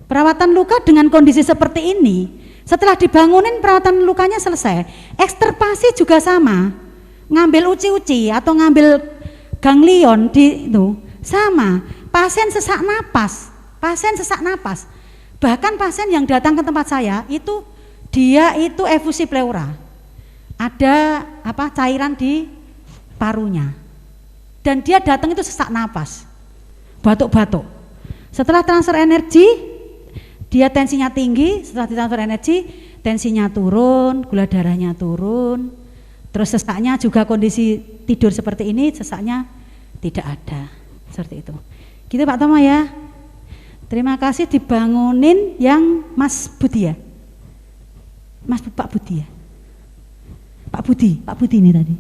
Perawatan luka dengan kondisi seperti ini, setelah dibangunin perawatan lukanya selesai, ekstirpasi juga sama, ngambil uci-uci atau ngambil ganglion di itu sama. Pasien sesak napas, bahkan pasien yang datang ke tempat saya itu dia itu efusi pleura, ada cairan di parunya, dan dia datang itu sesak napas, batuk-batuk. Setelah transfer energi, dia tensinya tinggi, setelah ditransfer energi, tensinya turun, gula darahnya turun, terus sesaknya juga kondisi tidur seperti ini, sesaknya tidak ada, seperti itu. Gitu Pak Tomo ya. Terima kasih dibangunin yang Mas Budi ya. Pak Budi ya. Pak Budi ini tadi.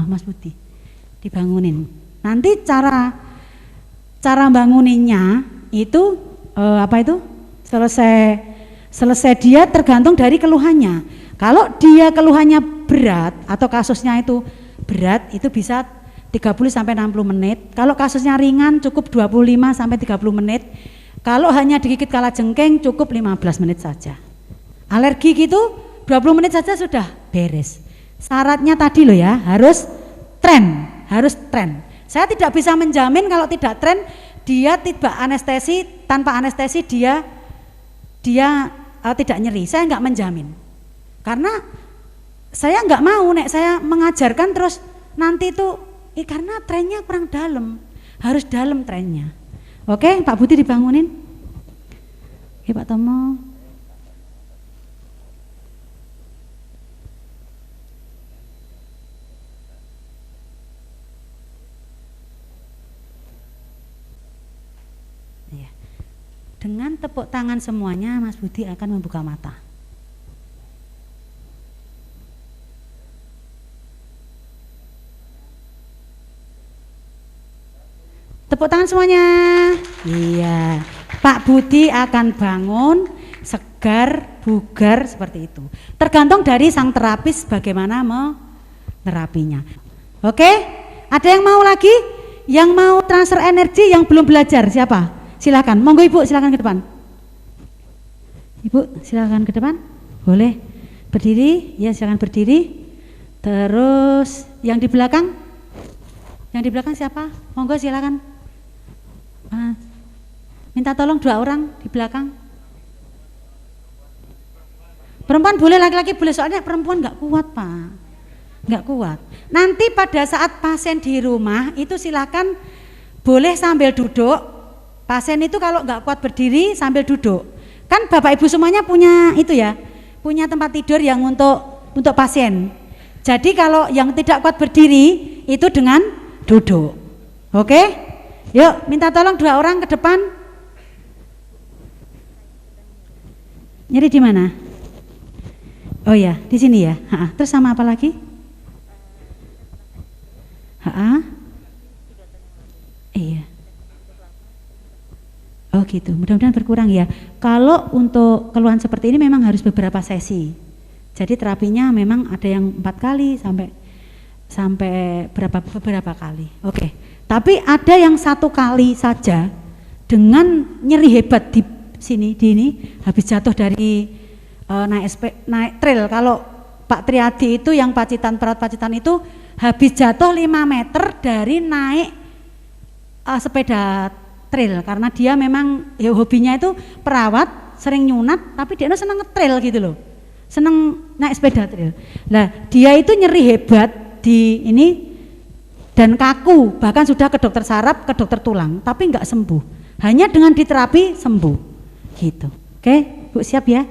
Mas Budi. Dibangunin. Nanti cara banguninnya itu selesai dia tergantung dari keluhannya. Kalau dia keluhannya berat atau kasusnya itu berat, itu bisa 30 sampai 60 menit. Kalau kasusnya ringan cukup 25 sampai 30 menit. Kalau hanya digigit kalajengking cukup 15 menit saja. Alergi gitu 20 menit saja sudah beres. Syaratnya tadi loh ya, harus tren. Saya tidak bisa menjamin kalau tidak tren dia tidak anestesi, tanpa anestesi dia tidak nyeri. Saya nggak menjamin, karena saya nggak mau saya mengajarkan terus nanti itu karena trennya kurang dalam, harus dalam trennya. Oke, Pak Budi dibangunin. Oke, Pak Tomo. Dengan tepuk tangan semuanya, Mas Budi akan membuka mata. Tepuk tangan semuanya. Iya, Pak Budi akan bangun segar, bugar seperti itu. Tergantung dari sang terapis bagaimana menerapinya. Oke, ada yang mau lagi? Yang mau transfer energi yang belum belajar siapa? Silakan, monggo Ibu, silakan ke depan. Ibu, silakan ke depan. Boleh berdiri, ya silakan berdiri. Terus yang di belakang? Yang di belakang siapa? Monggo silakan. Minta tolong 2 orang di belakang. Perempuan boleh, laki-laki boleh, soalnya perempuan nggak kuat Pak, nggak kuat. Nanti pada saat pasien di rumah itu silakan boleh sambil duduk. Pasien itu kalau nggak kuat berdiri sambil duduk. Kan Bapak Ibu semuanya punya itu ya, punya tempat tidur yang untuk pasien. Jadi kalau yang tidak kuat berdiri itu dengan duduk. Oke? Yuk, minta tolong 2 orang ke depan. Nyeri di mana? Oh ya, di sini ya. Terus sama apa lagi? Iya. Oh gitu, mudah-mudahan berkurang ya. Kalau untuk keluhan seperti ini memang harus beberapa sesi. Jadi terapinya memang ada yang 4 kali sampai beberapa kip. Oke. Tapi ada yang 1 kali saja dengan nyeri hebat di sini, habis jatuh dari naik trail. Kalau Pak Triadi itu yang perawat Pacitan itu habis jatuh 5 meter dari naik sepeda trail, karena dia memang ya hobinya itu perawat, sering nyunat, tapi dia senang nge-trail gitu loh, senang naik sepeda trail. Nah dia itu nyeri hebat di ini dan kaku, bahkan sudah ke dokter saraf, ke dokter tulang, tapi nggak sembuh, hanya dengan diterapi sembuh gitu. Oke Bu, siap ya?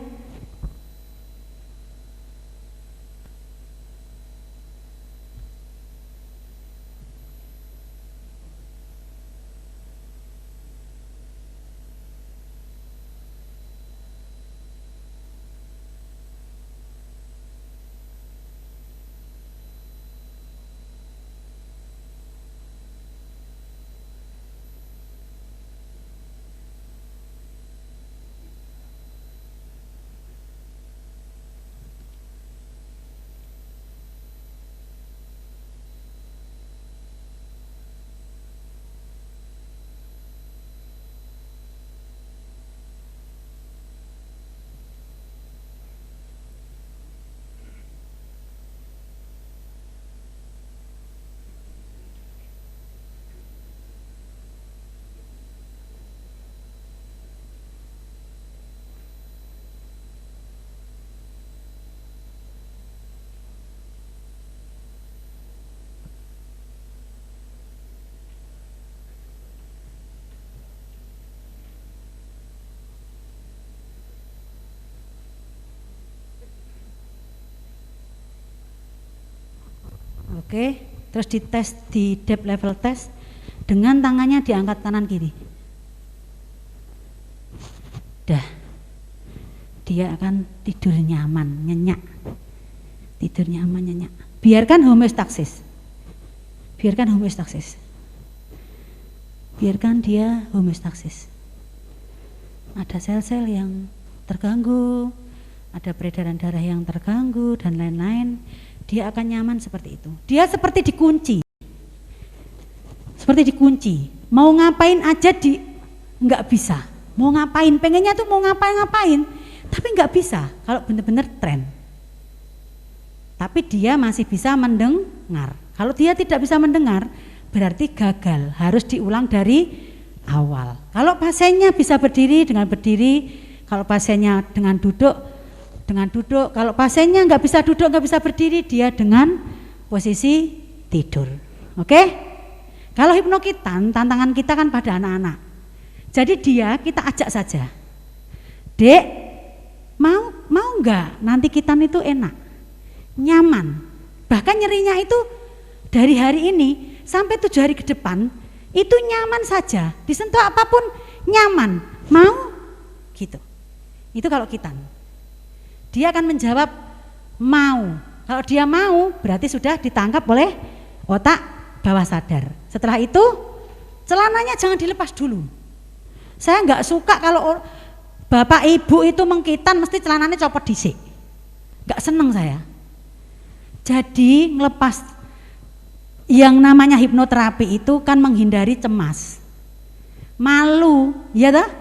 Oke, terus dites di depth level test dengan tangannya diangkat kanan kiri. Dah, dia akan tidur nyaman, nyenyak. Tidur nyaman, nyenyak. Biarkan homeostasis. Biarkan homeostasis. Biarkan dia homeostasis. Ada sel-sel yang terganggu, ada peredaran darah yang terganggu dan lain-lain. Dia akan nyaman seperti itu. Dia seperti dikunci. Seperti dikunci. Mau ngapain aja nggak bisa. Mau ngapain, pengennya tuh mau ngapain, tapi nggak bisa kalau benar-benar tren. Tapi dia masih bisa mendengar. Kalau dia tidak bisa mendengar, berarti gagal, harus diulang dari awal. Kalau pasiennya bisa berdiri, dengan berdiri. Kalau pasiennya dengan duduk, kalau pasiennya nggak bisa duduk, nggak bisa berdiri, dia dengan posisi tidur. Oke? Kalau hipnokitan, tantangan kita kan pada anak-anak. Jadi kita ajak saja, Dek, mau nggak nanti kitan itu enak, nyaman, bahkan nyerinya itu dari hari ini sampai 7 hari ke depan itu nyaman saja, disentuh apapun nyaman, mau gitu. Itu kalau kitan. Dia akan menjawab mau. Kalau dia mau berarti sudah ditangkap oleh otak bawah sadar. Setelah itu celananya jangan dilepas dulu. Saya nggak suka kalau bapak ibu itu mengkitan mesti celananya copot disik. Nggak seneng saya. Jadi ngelepas yang namanya hipnoterapi itu kan menghindari cemas, malu, ya dah?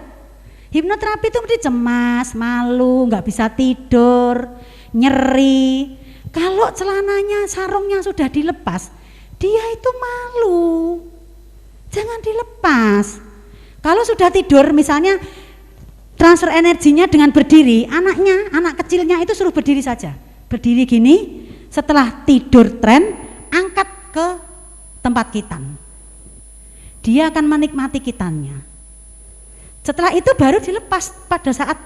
Hipnoterapi itu mesti cemas, malu, nggak bisa tidur, nyeri. Kalau celananya, sarungnya sudah dilepas, dia itu malu. Jangan dilepas. Kalau sudah tidur misalnya transfer energinya dengan berdiri, anak kecilnya itu suruh berdiri saja. Berdiri gini, setelah tidur tren, angkat ke tempat kitan. Dia akan menikmati kitannya. Setelah itu baru dilepas pada saat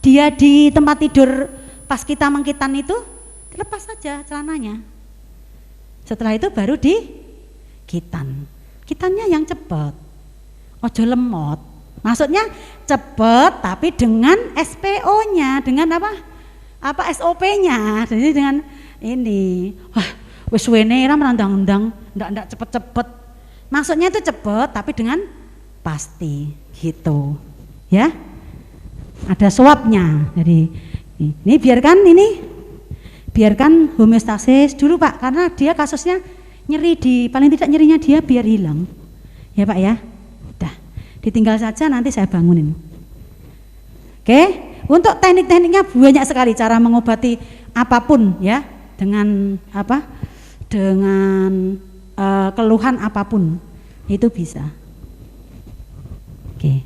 dia di tempat tidur pas kita mengkitan itu, dilepas saja celananya. Setelah itu baru di kitan. Kitannya yang cepat. Ojo lemot. Maksudnya cepat tapi dengan SPO-nya, dengan apa SOP-nya. Jadi dengan ini, wah, wis wene ra merandang-undang, ndak cepet-cepet. Maksudnya itu cepet tapi dengan pasti gitu. Ya. Ada suapnya. Jadi ini biarkan homeostasis dulu Pak, karena dia kasusnya nyeri paling tidak nyerinya dia biar hilang. Ya Pak ya. Ditinggal saja nanti saya bangunin. Oke, untuk teknik-tekniknya banyak sekali cara mengobati apapun ya, dengan dengan keluhan apapun itu bisa. Oke.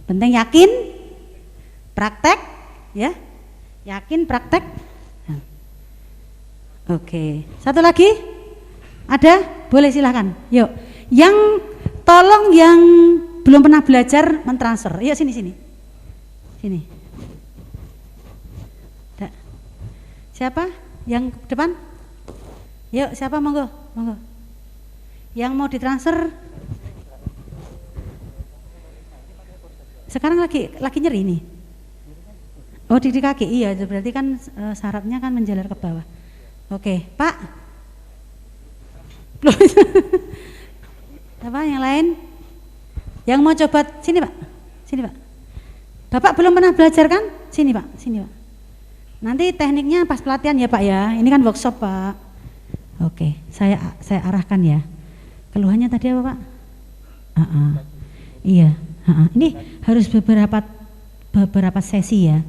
Penting yakin, praktek ya, yakin praktek. Oke, satu lagi ada, boleh silakan. Yuk, yang tolong yang belum pernah belajar mentransfer, yuk sini. Siapa yang depan? Yuk, siapa monggo. Yang mau ditransfer? Sekarang lagi nyeri ini. Oh, di kaki, iya, berarti kan sarafnya kan menjalar ke bawah. Oke, Pak. Apa yang lain? Yang mau coba sini Pak. Bapak belum pernah belajar kan? Sini Pak. Nanti tekniknya pas pelatihan ya Pak ya. Ini kan workshop Pak. Oke, saya arahkan ya. Keluhannya tadi apa Pak? Iya. Ini harus beberapa sesi ya.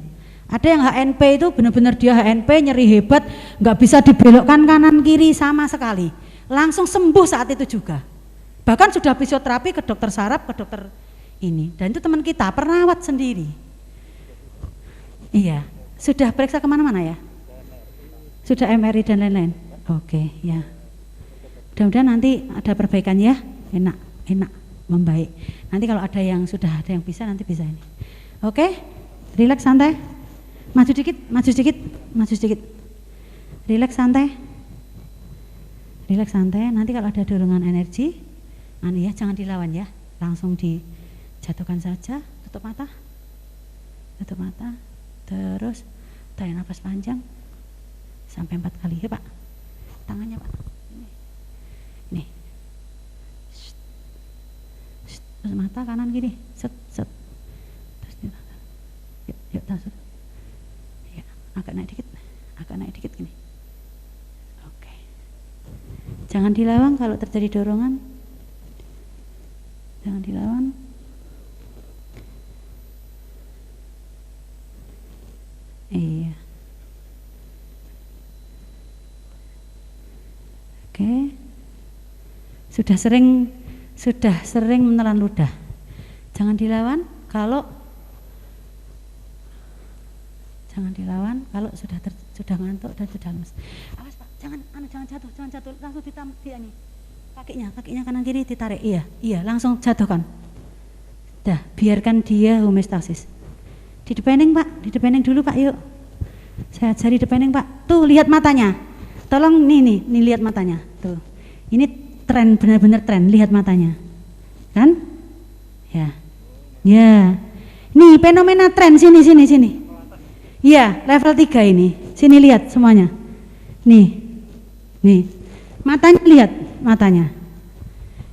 Ada yang HNP itu benar-benar dia HNP nyeri hebat, nggak bisa dibelokkan kanan kiri sama sekali. Langsung sembuh saat itu juga. Bahkan sudah fisioterapi ke dokter saraf, ke dokter ini. Dan itu teman kita, perawat sendiri. Iya, sudah periksa kemana-mana ya? Sudah MRI dan lain-lain? Oke, ya. Mudah-mudahan nanti ada perbaikan ya, enak, membaik. Nanti kalau ada yang sudah ada yang bisa, nanti bisa ini. Oke, rileks santai. Maju sedikit. Rileks santai. Rileks santai. Nanti kalau ada dorongan energi, ya jangan dilawan ya, langsung dijatuhkan saja. Tutup mata, terus tarik nafas panjang sampai 4 kali ya Pak. Tangannya Pak, ini, terus mata kanan gini, set, terus yuk tasuk, ya, agak naik dikit gini. Oke, jangan dilawan kalau terjadi dorongan, jangan dilawan. Iya. Oke. Sudah sering menelan ludah. Jangan dilawan kalau sudah ngantuk dan sudah lemes. Awas Pak, jangan jatuh, langsung ditarik kakinya kanan kiri ditarik. Iya, langsung jatuhkan. Dah, biarkan dia homeostasis. Di depening Pak, dulu Pak, yuk. Saya ajari depening Pak. Tuh, lihat matanya. Tolong nih lihat matanya. Tuh. Ini tren, benar-benar tren, lihat matanya. Kan? Ya. Nih, fenomena tren sini. Iya, level 3 ini. Sini lihat semuanya. Nih. Matanya lihat, matanya.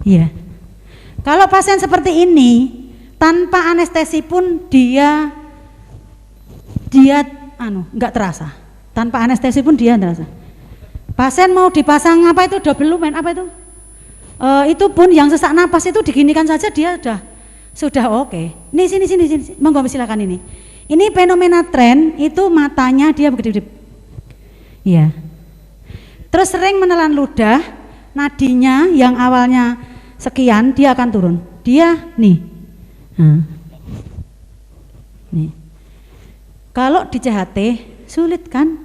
Iya. Kalau pasien seperti ini, tanpa anestesi pun dia enggak terasa. Tanpa anestesi pun dia terasa. Pasien mau dipasang apa itu double lumen apa itu? Itu pun yang sesak napas itu diginikan saja dia sudah oke. Nih sini. Monggo silakan ini. Ini fenomena tren itu matanya dia begitu. Iya. Terus sering menelan ludah, nadinya yang awalnya sekian dia akan turun. Dia nih. Nih. Kalau di CHT sulit kan,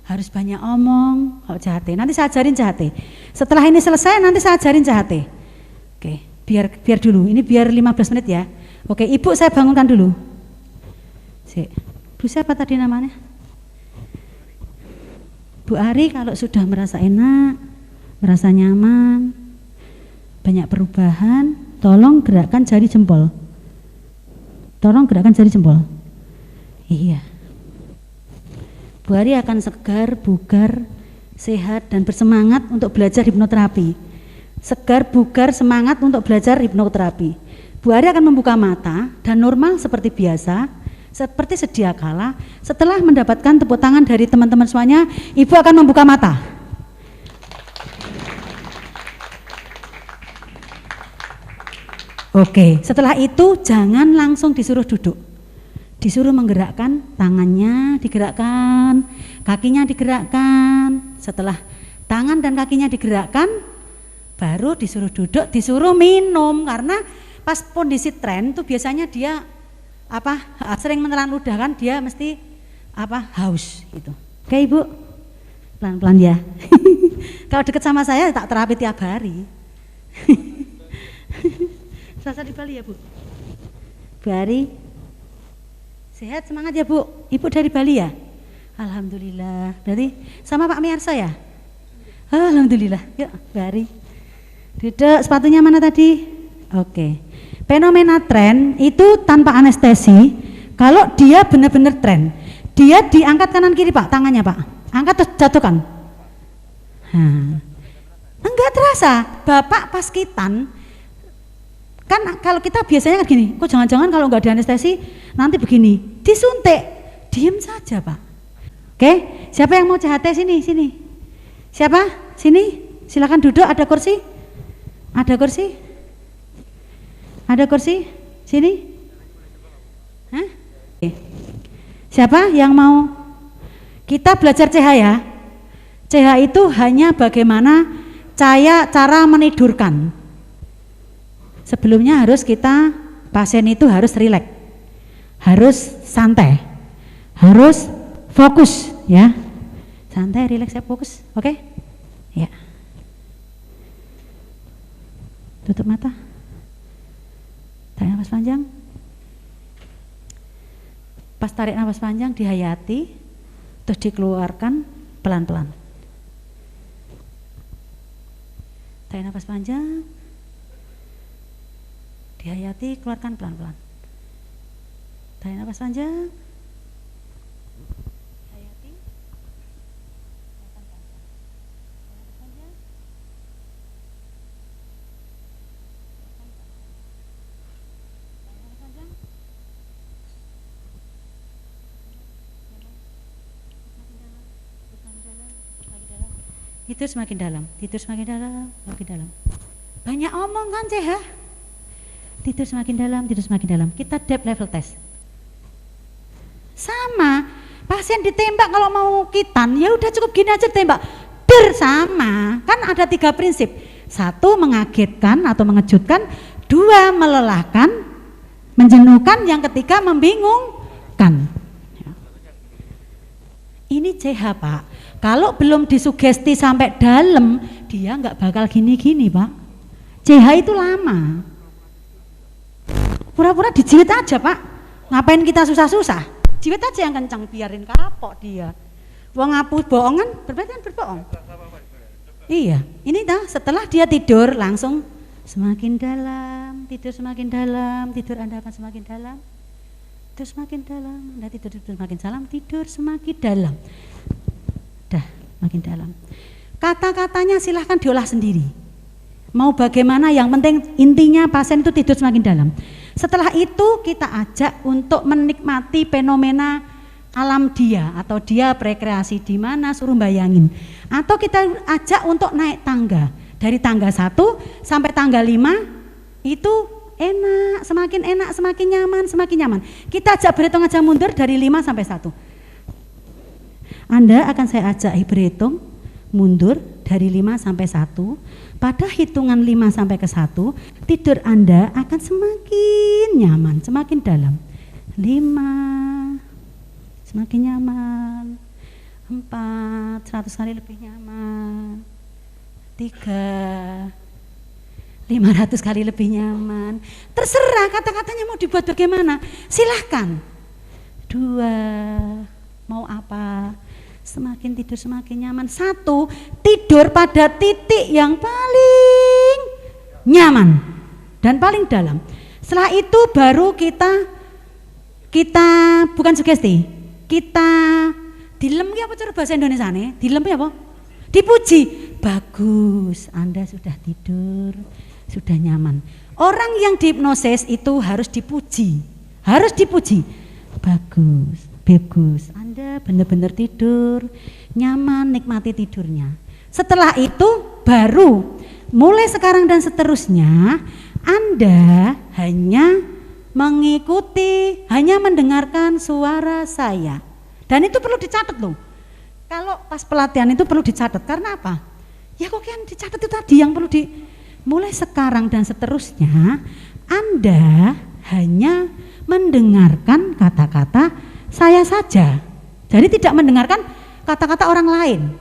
harus banyak omong kalau CHT. Nanti saya ajarin CHT. Setelah ini selesai nanti saya ajarin CHT. Oke, biar dulu. Ini biar 15 menit ya. Oke, Ibu saya bangunkan dulu. Bu siapa tadi namanya? Bu Ari. Kalau sudah merasa enak, merasa nyaman, banyak perubahan, tolong gerakkan jari jempol. Iya. Bu Ari akan segar, bugar, sehat dan bersemangat untuk belajar hipnoterapi. Segar, bugar, semangat untuk belajar hipnoterapi. Bu Ari akan membuka mata dan normal seperti biasa, seperti sedia kala. Setelah mendapatkan tepuk tangan dari teman-teman semuanya, Ibu akan membuka mata. Oke, setelah itu jangan langsung disuruh duduk. Disuruh menggerakkan tangannya, digerakkan, kakinya digerakkan. Setelah tangan dan kakinya digerakkan, baru disuruh duduk, disuruh minum. Karena pas kondisi tren itu biasanya dia sering menelan ludah kan, dia mesti haus gitu. Oke Ibu, pelan-pelan ya. Kalau deket sama saya tak terapi tiap hari. Selasa di Bali ya Bu? Bu Ari. Sehat, semangat ya Bu. Ibu dari Bali ya? Alhamdulillah. Berarti sama Pak Miarso ya? Alhamdulillah. Yuk, Bari. Duduk, sepatunya mana tadi? Oke. Fenomena tren itu tanpa anestesi. Kalau dia benar-benar tren, dia diangkat kanan kiri Pak, tangannya Pak. Angkat terus jatuhkan. Enggak terasa. Bapak pas kitan kan kalau kita biasanya kan gini, kok jangan-jangan kalau nggak dianestesi nanti begini, disuntik, diem saja Pak. Oke, siapa yang mau CHT sini? Siapa? Sini, silakan duduk. Ada kursi? Sini? Hah? Siapa yang mau? Kita belajar CH ya. CH itu hanya bagaimana cara menidurkan. Sebelumnya pasien itu harus rileks, harus santai, harus fokus ya. Santai, rileks, ya, fokus. Oke? Ya. Tutup mata. Tarik nafas panjang. Pas tarik nafas panjang dihayati, terus dikeluarkan pelan-pelan. Tarik nafas panjang. Dihayati, keluarkan pelan-pelan. Tarik nafas panjang. Hayati. Keluarkan pelan-pelan. Tarik nafas panjang. Tidur semakin dalam, tidur semakin dalam, semakin dalam. Banyak omong kan CH? Tidur semakin dalam, tidur semakin dalam. Kita depth level test. Sama, pasien ditembak kalau mau kitan, ya udah cukup gini aja tembak. Bersama, kan ada 3 prinsip. 1, mengagetkan atau mengejutkan. 2, melelahkan, menjenuhkan. Yang ketiga, membingungkan. Ini CH Pak, kalau belum disugesti sampai dalam, dia nggak bakal gini-gini Pak. CH itu lama. Pura-pura dijiwit aja Pak, ngapain kita susah-susah? Jiwit aja yang kencang, biarin kapok dia. Wong ngapus bohongan, berarti kan berbohong. Iya, ini dah setelah dia tidur langsung semakin dalam, tidur semakin dalam, tidur Anda akan semakin dalam. Tidur semakin dalam, Anda tidur semakin dalam, tidur semakin dalam. Dah, makin dalam. Kata-katanya silahkan diolah sendiri. Mau bagaimana, yang penting intinya pasien itu tidur semakin dalam. Setelah itu kita ajak untuk menikmati fenomena alam dia, atau dia berekreasi di mana suruh bayangin. Atau kita ajak untuk naik tangga. Dari tangga 1 sampai tangga 5 itu enak, semakin nyaman, semakin nyaman. Kita ajak berhitung aja mundur dari 5 sampai 1. Anda akan saya ajak berhitung mundur dari 5 sampai 1. Pada hitungan 5 sampai ke 1, tidur Anda akan semakin nyaman, semakin dalam. 5, semakin nyaman. 4, 100 kali lebih nyaman. 3, 500 kali lebih nyaman. Terserah kata-katanya mau dibuat bagaimana, silahkan. 2, mau apa? Semakin tidur semakin nyaman. 1, tidur pada titik yang paling nyaman dan paling dalam. Setelah itu baru kita bukan sugesti, kita dilem apa cara bahasa Indonesia nih? Dilem apa? Dipuji. Bagus, Anda sudah tidur, sudah nyaman. Orang yang dihipnosis itu harus dipuji, harus dipuji. Bagus, bagus, Anda benar-benar tidur, nyaman, nikmati tidurnya. Setelah itu baru mulai sekarang dan seterusnya Anda hanya mengikuti, hanya mendengarkan suara saya. Dan itu perlu dicatat loh. Kalau pas pelatihan itu perlu dicatat, karena apa? Ya kok kan dicatat itu tadi yang perlu mulai sekarang dan seterusnya Anda hanya mendengarkan kata-kata saya saja. Jadi tidak mendengarkan kata-kata orang lain.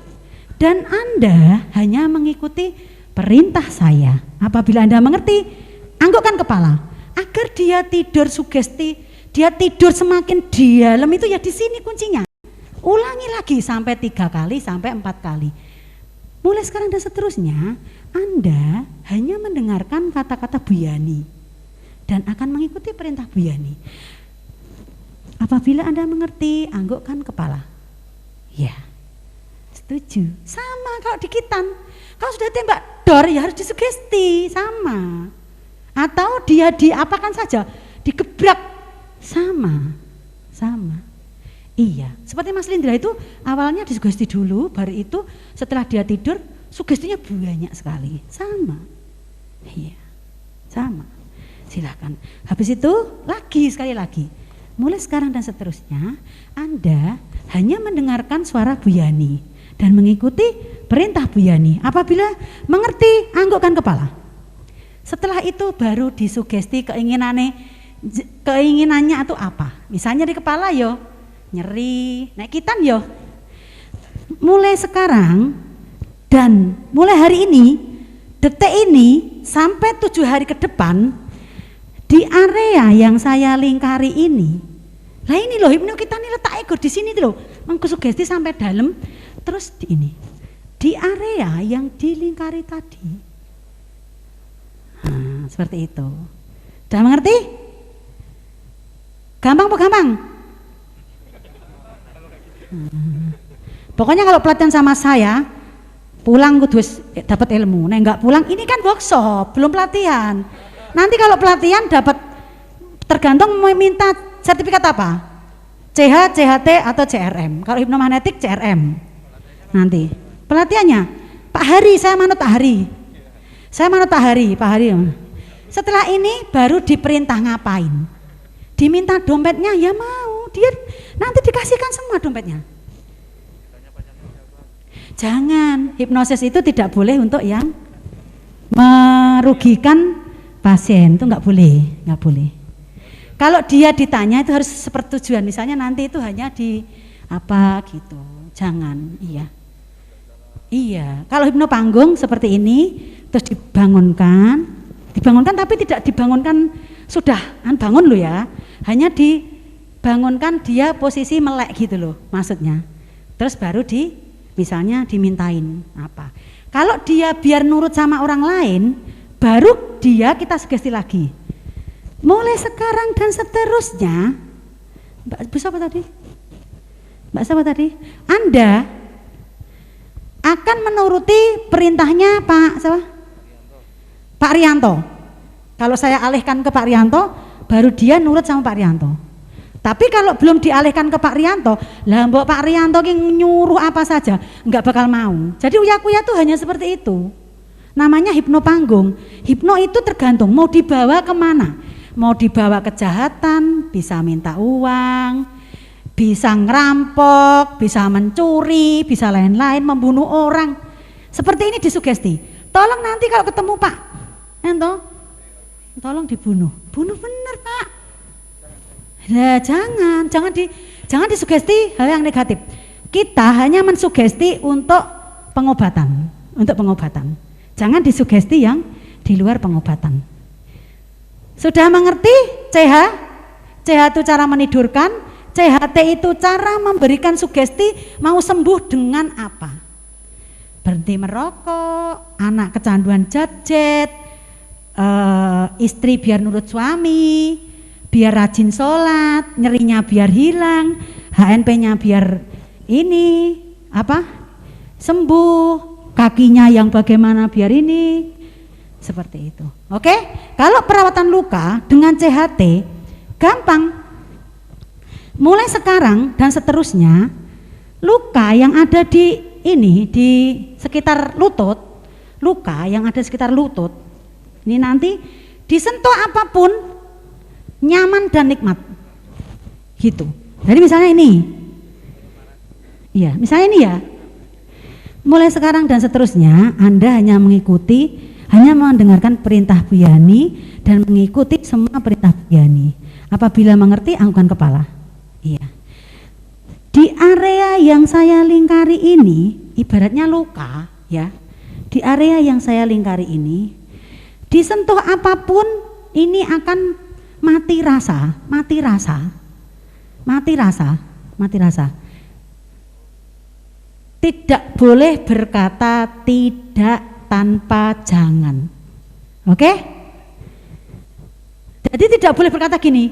Dan Anda hanya mengikuti perintah saya. Apabila Anda mengerti, anggukkan kepala. Agar dia tidur sugesti, dia tidur semakin dalam itu ya di sini kuncinya. Ulangi lagi sampai 3 kali sampai 4 kali. Mulai sekarang dan seterusnya Anda hanya mendengarkan kata-kata Bu Yani dan akan mengikuti perintah Bu Yani. Apabila Anda mengerti, anggukkan kepala. Ya, setuju. Sama kalau dikitan, kalau sudah tembak dor ya harus disugesti, sama. Atau dia diapakan saja, digebrak, sama. Iya, seperti Mas Lindra itu awalnya disugesti dulu, baru itu setelah dia tidur sugestinya banyak sekali, sama. Iya, sama. Silakan. Habis itu sekali lagi, mulai sekarang dan seterusnya Anda hanya mendengarkan suara Bu Yani dan mengikuti perintah Bu Yani. Apabila mengerti, anggukkan kepala. Setelah itu baru disugesti keinginannya itu apa? Misalnya di kepala yo nyeri, kitan yo. Mulai sekarang dan mulai hari ini, detik ini sampai 7 hari ke depan, di area yang saya lingkari ini, lah ini loh hipnokitan ini letak ego di sini loh, mengkusugesti sampai dalam, terus di ini, di area yang dilingkari tadi, seperti itu. Sudah mengerti? Gampang apa gampang? Pokoknya kalau pelatihan sama saya, pulang kudu dapat ilmu. Nah, enggak pulang, ini kan workshop, belum pelatihan. Nanti kalau pelatihan dapat, tergantung minta sertifikat apa? CH, CHT atau CRM. Kalau hipnomagnetik CRM. Nanti pelatihannya Pak Hari, saya manut Pak Hari. Saya manut Pak Hari, Pak Hari. Setelah ini baru diperintah ngapain? Diminta dompetnya, ya mau. Dia nanti dikasihkan semua dompetnya. Jangan, hipnosis itu tidak boleh untuk yang merugikan pasien, itu nggak boleh, nggak boleh. Kalau dia ditanya itu harus sepertujuan, misalnya nanti itu hanya di apa gitu, jangan, iya. Iya, kalau hipnopanggung seperti ini, terus dibangunkan tapi tidak dibangunkan sudah bangun lo ya, hanya dibangunkan dia posisi melek gitu loh, maksudnya. Terus baru misalnya dimintain apa. Kalau dia biar nurut sama orang lain, baru kita sugesti lagi. Mulai sekarang dan seterusnya, Mbak siapa tadi? Anda akan menuruti perintahnya Pak Rianto. Kalau saya alihkan ke Pak Rianto, baru dia nurut sama Pak Rianto. Tapi kalau belum dialihkan ke Pak Rianto, lah mbok Pak Rianto yang nyuruh apa saja, nggak bakal mau. Jadi uya-kuya tuh hanya seperti itu. Namanya hipnopanggung. Hipno itu tergantung mau dibawa kemana. Mau dibawa kejahatan, bisa minta uang, bisa ngerampok, bisa mencuri, bisa lain-lain, membunuh orang. Seperti ini disugesti. Tolong nanti kalau ketemu Pak Ento, tolong dibunuh. Bunuh bener Pak. Nah, jangan disugesti hal yang negatif. Kita hanya mensugesti untuk pengobatan. Jangan disugesti yang di luar pengobatan. Sudah mengerti CH? CH itu cara menidurkan, CHT itu cara memberikan sugesti mau sembuh dengan apa? Berhenti merokok, anak kecanduan gadget, istri biar nurut suami, biar rajin sholat, nyerinya biar hilang, HNP-nya biar sembuh, kakinya yang bagaimana biar ini, seperti itu. Oke? Kalau perawatan luka dengan CHT gampang. Mulai sekarang dan seterusnya, luka yang ada di sekitar lutut, ini nanti disentuh apapun nyaman dan nikmat. Gitu. Jadi misalnya ini. Iya, misalnya ini ya. Mulai sekarang dan seterusnya Anda hanya mendengarkan perintah Bu Yani dan mengikuti semua perintah Bu Yani. Apabila mengerti, anggukan kepala. Iya. Di area yang saya lingkari ini, ibaratnya luka, ya. Di area yang saya lingkari ini, disentuh apapun, ini akan mati rasa. Tidak boleh berkata tidak tanpa jangan. Oke? Jadi tidak boleh berkata gini,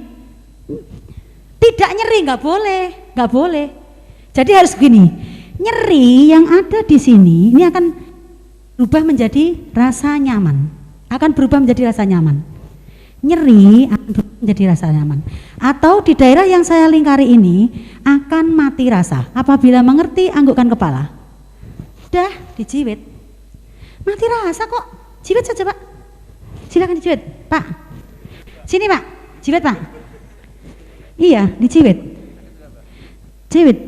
tidak nyeri, nggak boleh. Jadi harus gini, nyeri yang ada di sini ini akan berubah menjadi rasa nyaman, nyeri akan berubah menjadi rasa nyaman. Atau di daerah yang saya lingkari ini akan mati rasa. Apabila mengerti, anggukkan kepala. Sudah dijiwit. Mati rasa kok, jiwit saja Pak. Silakan dijiwit Pak. Sini Pak, jiwit Pak. Iya, dijiwit. Jiwit.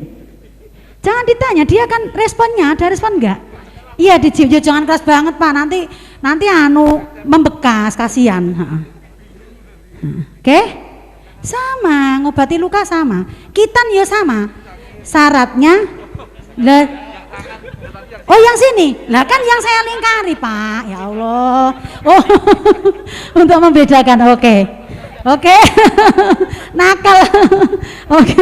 Jangan ditanya, dia kan responnya, ada respon enggak? Iya, dijiwit. Jangan keras banget Pak, nanti membekas, kasihan. Oke? Sama, ngobati luka sama. Kitan ya sama. Syaratnya oh yang sini, lah kan yang saya lingkari Pak, ya Allah. Oh, untuk membedakan, oke. Nakal. Oke,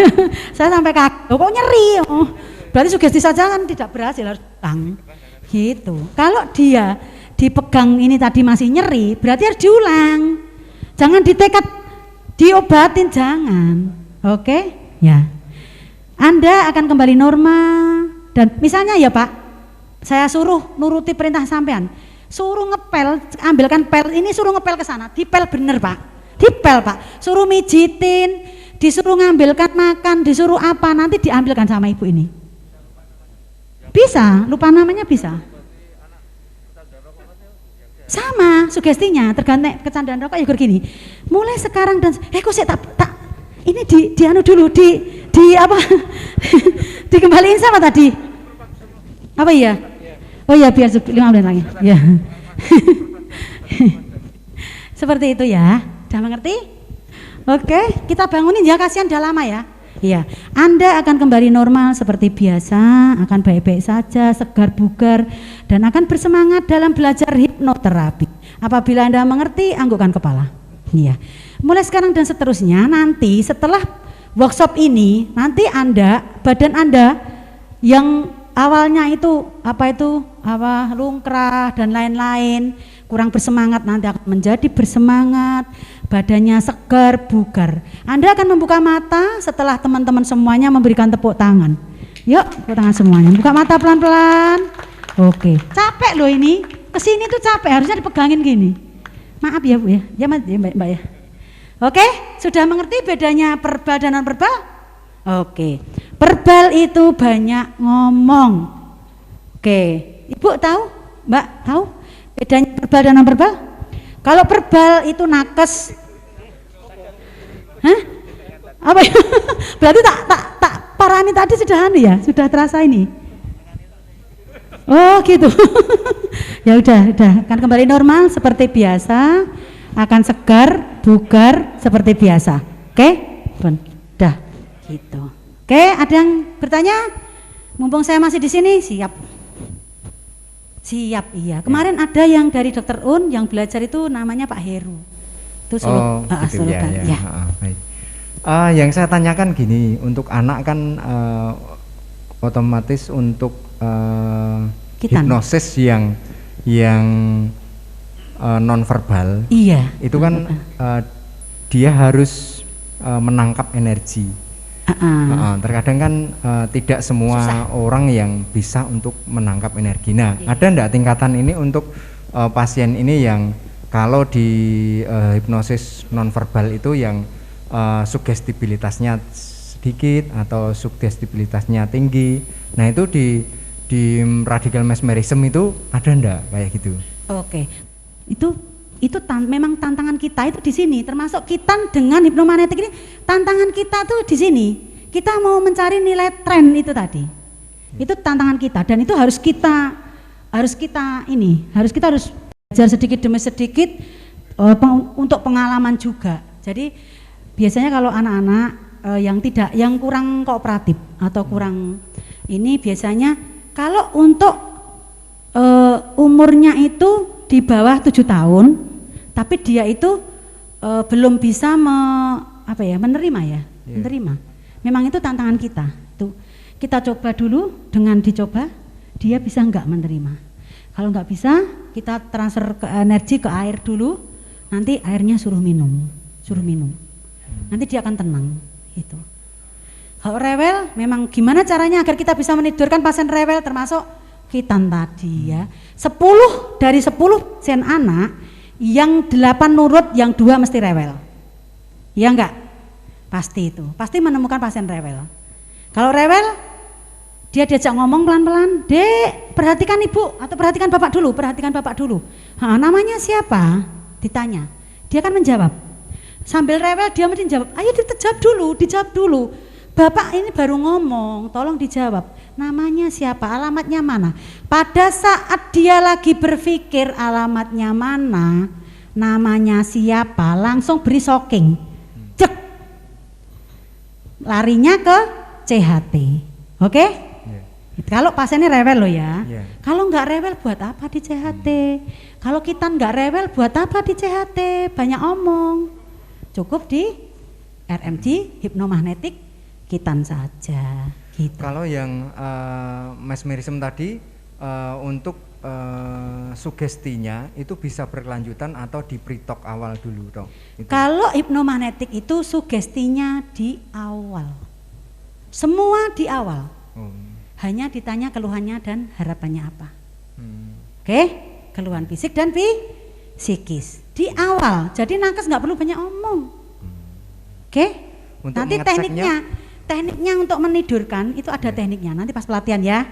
saya sampai kaget. Kok nyeri? Oh, berarti sugesti saja kan tidak berhasil, harus pulang. Gitu. Kalau dia dipegang ini tadi masih nyeri, berarti harus diulang. Jangan ditekad diobatin, jangan. Oke? Ya. Anda akan kembali normal dan misalnya ya Pak, saya suruh nuruti perintah sampean. Suruh ngepel, ambilkan pel ini, suruh ngepel ke sana, dipel bener Pak. Dipel Pak. Suruh mijitin, disuruh ngambilkan makan, disuruh apa, nanti diambilkan sama ibu ini. Bisa, lupa namanya bisa. Sama sugestinya, tergantung kecanduan rokok ya gini. Mulai sekarang dan kok saya tak ini di anu dulu di apa? Dikembaliin sama tadi. Apa iya? Oh ya biar 5 menit lagi. Ya. Seperti itu ya. Udah mengerti? Oke, kita bangunin ya, kasihan udah lama ya. Iya, Anda akan kembali normal seperti biasa, akan baik-baik saja, segar bugar, dan akan bersemangat dalam belajar hipnoterapi. Apabila Anda mengerti, anggukkan kepala. Iya. Mulai sekarang dan seterusnya, nanti setelah workshop ini, nanti Anda, badan Anda yang awalnya itu lungkrah dan lain-lain, kurang bersemangat, nanti akan menjadi bersemangat, badannya segar bugar. Anda akan membuka mata setelah teman-teman semuanya memberikan tepuk tangan. Yuk, tepuk tangan semuanya. Buka mata pelan-pelan. Oke. Capek loh ini. Kesini tuh capek, harusnya dipegangin gini. Maaf ya Bu ya. Ya Mbak ya. Oke, sudah mengerti bedanya verbal dan non verbal? Oke. Verbal itu banyak ngomong. Oke. Ibu tahu? Mbak tahu bedanya verbal dan non verbal? Kalau verbal itu nakes. Hah? Apa ya? Berarti tak parani tadi sudah anu ya, sudah terasa ini. Oh gitu. Ya udah akan kembali normal seperti biasa, akan segar, bugar seperti biasa. Oke? Dah gitu. Oke, ada yang bertanya? Mumpung saya masih di sini, siap. Siap, iya. Kemarin ada yang dari Dokter Un yang belajar itu namanya Pak Heru. Itu Solo. Gitu, ya. Baik. Yang saya tanyakan gini, untuk anak kan otomatis untuk hipnosis yang non verbal. Iya. Itu kan dia harus menangkap energi. Terkadang kan tidak semua susah. Orang yang bisa untuk menangkap energi. Nah, ada enggak tingkatan ini untuk pasien ini yang kalau di hipnosis nonverbal itu yang sugestibilitasnya sedikit atau sugestibilitasnya tinggi. Nah, itu di radical mesmerism itu ada enggak kayak gitu? Oke. Memang tantangan kita itu di sini, termasuk kita dengan hipnomagnetik ini, tantangan kita tuh di sini. Kita mau mencari nilai tren itu tadi. Itu tantangan kita dan itu harus kita belajar sedikit demi sedikit untuk pengalaman juga. Jadi biasanya kalau anak-anak yang kurang kooperatif atau kurang ini, biasanya kalau untuk umurnya itu di bawah 7 tahun, tapi dia itu belum bisa menerima ya, menerima. Memang itu tantangan kita. Tuh, kita coba dulu, dengan dicoba dia bisa enggak menerima. Kalau enggak bisa, kita transfer ke energi ke air dulu, nanti airnya suruh minum. Nanti dia akan tenang gitu. Kalau rewel, memang gimana caranya agar kita bisa menidurkan pasien rewel, termasuk kita tadi ya. 10 dari 10 sen anak, yang 8 nurut, yang 2 mesti rewel. Ya enggak? Pasti itu. Pasti menemukan pasien rewel. Kalau rewel, dia diajak ngomong pelan-pelan, "Dek, perhatikan ibu atau perhatikan bapak dulu, perhatikan bapak dulu." Namanya siapa? Ditanya. Dia akan menjawab. Sambil rewel dia mesti jawab, "Ayo dijawab dulu. Bapak ini baru ngomong, tolong dijawab. Namanya siapa? Alamatnya mana?" Pada saat dia lagi berpikir alamatnya mana, namanya siapa, langsung beri shocking. Cek. Larinya ke CHT. Oke? Kalau pasiennya rewel loh ya. Kalau nggak rewel buat apa di CHT? Kalau kita nggak rewel buat apa di CHT? Banyak omong. Cukup di RMG hipnomagnetik kitan saja gitu. Kalau yang mesmerism tadi untuk sugestinya itu bisa berkelanjutan atau di pre-talk awal dulu dong? Kalau hipnomagnetik itu sugestinya di awal, semua di awal. Hanya ditanya keluhannya dan harapannya apa. Oke, keluhan fisik dan psikis di awal. Jadi nakes nggak perlu banyak omong. Oke, nanti tekniknya untuk menidurkan itu ada tekniknya. Nanti pas pelatihan ya.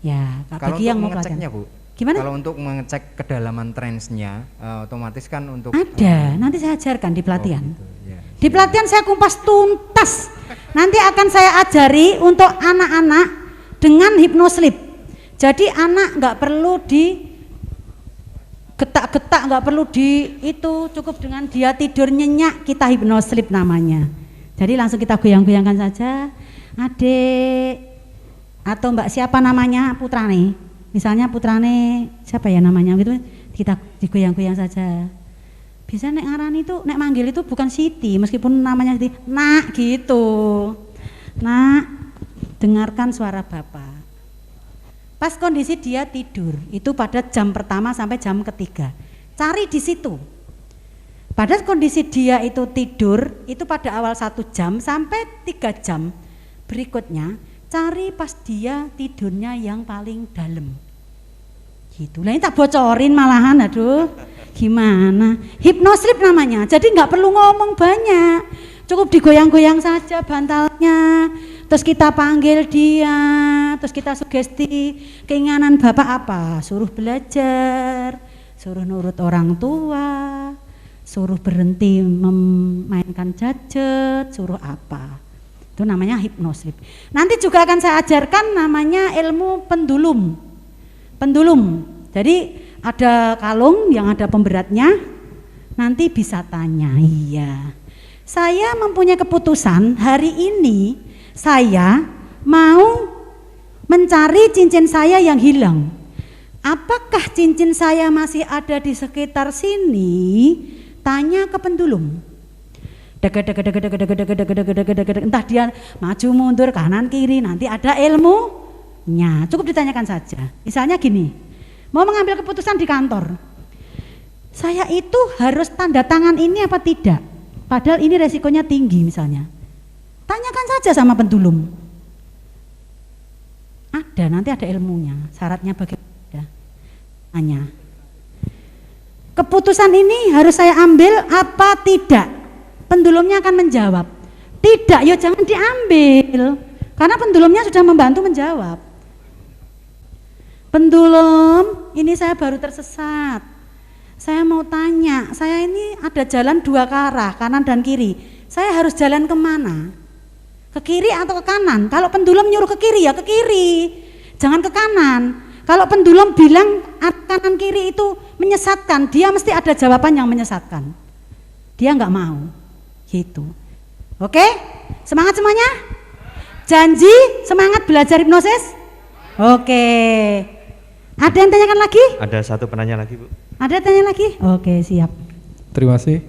Ya, kalau bagi yang mau pelatihan. Bu, gimana? Kalau untuk mengecek kedalaman transnya, otomatis kan untuk ada. Nanti saya ajarkan di pelatihan. Gitu, ya. Di pelatihan saya kumpas tuntas. Nanti akan saya ajari untuk anak-anak dengan hipnoslip. Jadi anak nggak perlu di getak-getak, nggak perlu di itu, cukup dengan dia tidur nyenyak, kita hipnoslip namanya. Jadi langsung kita goyang-goyangkan saja, adik atau mbak siapa namanya, putrane, misalnya putrane siapa ya namanya gitu, kita digoyang-goyang saja. Biasanya nek ngarani itu, nek manggil itu bukan Siti, meskipun namanya Siti, nak gitu, nak dengarkan suara bapak. Pas kondisi dia tidur, itu pada jam pertama sampai jam ketiga, cari di situ. Pada kondisi dia itu tidur, itu pada awal 1 jam sampai 3 jam berikutnya, cari pas dia tidurnya yang paling dalam. Gitu. Lah ini tak bocorin malahan, aduh. Gimana? Hipnoslip namanya. Jadi nggak perlu ngomong banyak. Cukup digoyang-goyang saja bantalnya. Terus kita panggil dia, terus kita sugesti keinginan bapak apa? Suruh belajar, suruh nurut orang tua, suruh berhenti memainkan gadget, suruh apa? Itu namanya hipnoslip. Nanti juga akan saya ajarkan namanya ilmu pendulum. Pendulum. Jadi ada kalung yang ada pemberatnya. Nanti bisa tanya, iya. Saya mempunyai keputusan hari ini saya mau mencari cincin saya yang hilang. Apakah cincin saya masih ada di sekitar sini? Tanya ke pendulum. Entah dia maju mundur kanan kiri, nanti ada ilmunya. Cukup ditanyakan saja. Misalnya gini, mau mengambil keputusan di kantor, saya itu harus tanda tangan ini apa tidak, padahal ini resikonya tinggi misalnya. Tanyakan saja sama pendulum. Ada, nanti ada ilmunya, syaratnya bagaimana. Tanya, keputusan ini harus saya ambil apa tidak? Pendulumnya akan menjawab, tidak, yo jangan diambil, karena pendulumnya sudah membantu menjawab. Pendulum, ini saya baru tersesat, saya mau tanya, saya ini ada jalan 2 arah, kanan dan kiri, saya harus jalan kemana? Ke kiri atau ke kanan? Kalau pendulum nyuruh ke kiri ya ke kiri, jangan ke kanan. Kalau pendulum bilang kanan kiri itu menyesatkan, dia mesti ada jawaban yang menyesatkan, dia nggak mau. Gitu. Oke? Semangat semuanya? Janji semangat belajar hipnosis? Oke. Ada yang tanyakan lagi? Ada satu penanya lagi, Bu. Ada tanya lagi? Oke, siap. Terima kasih.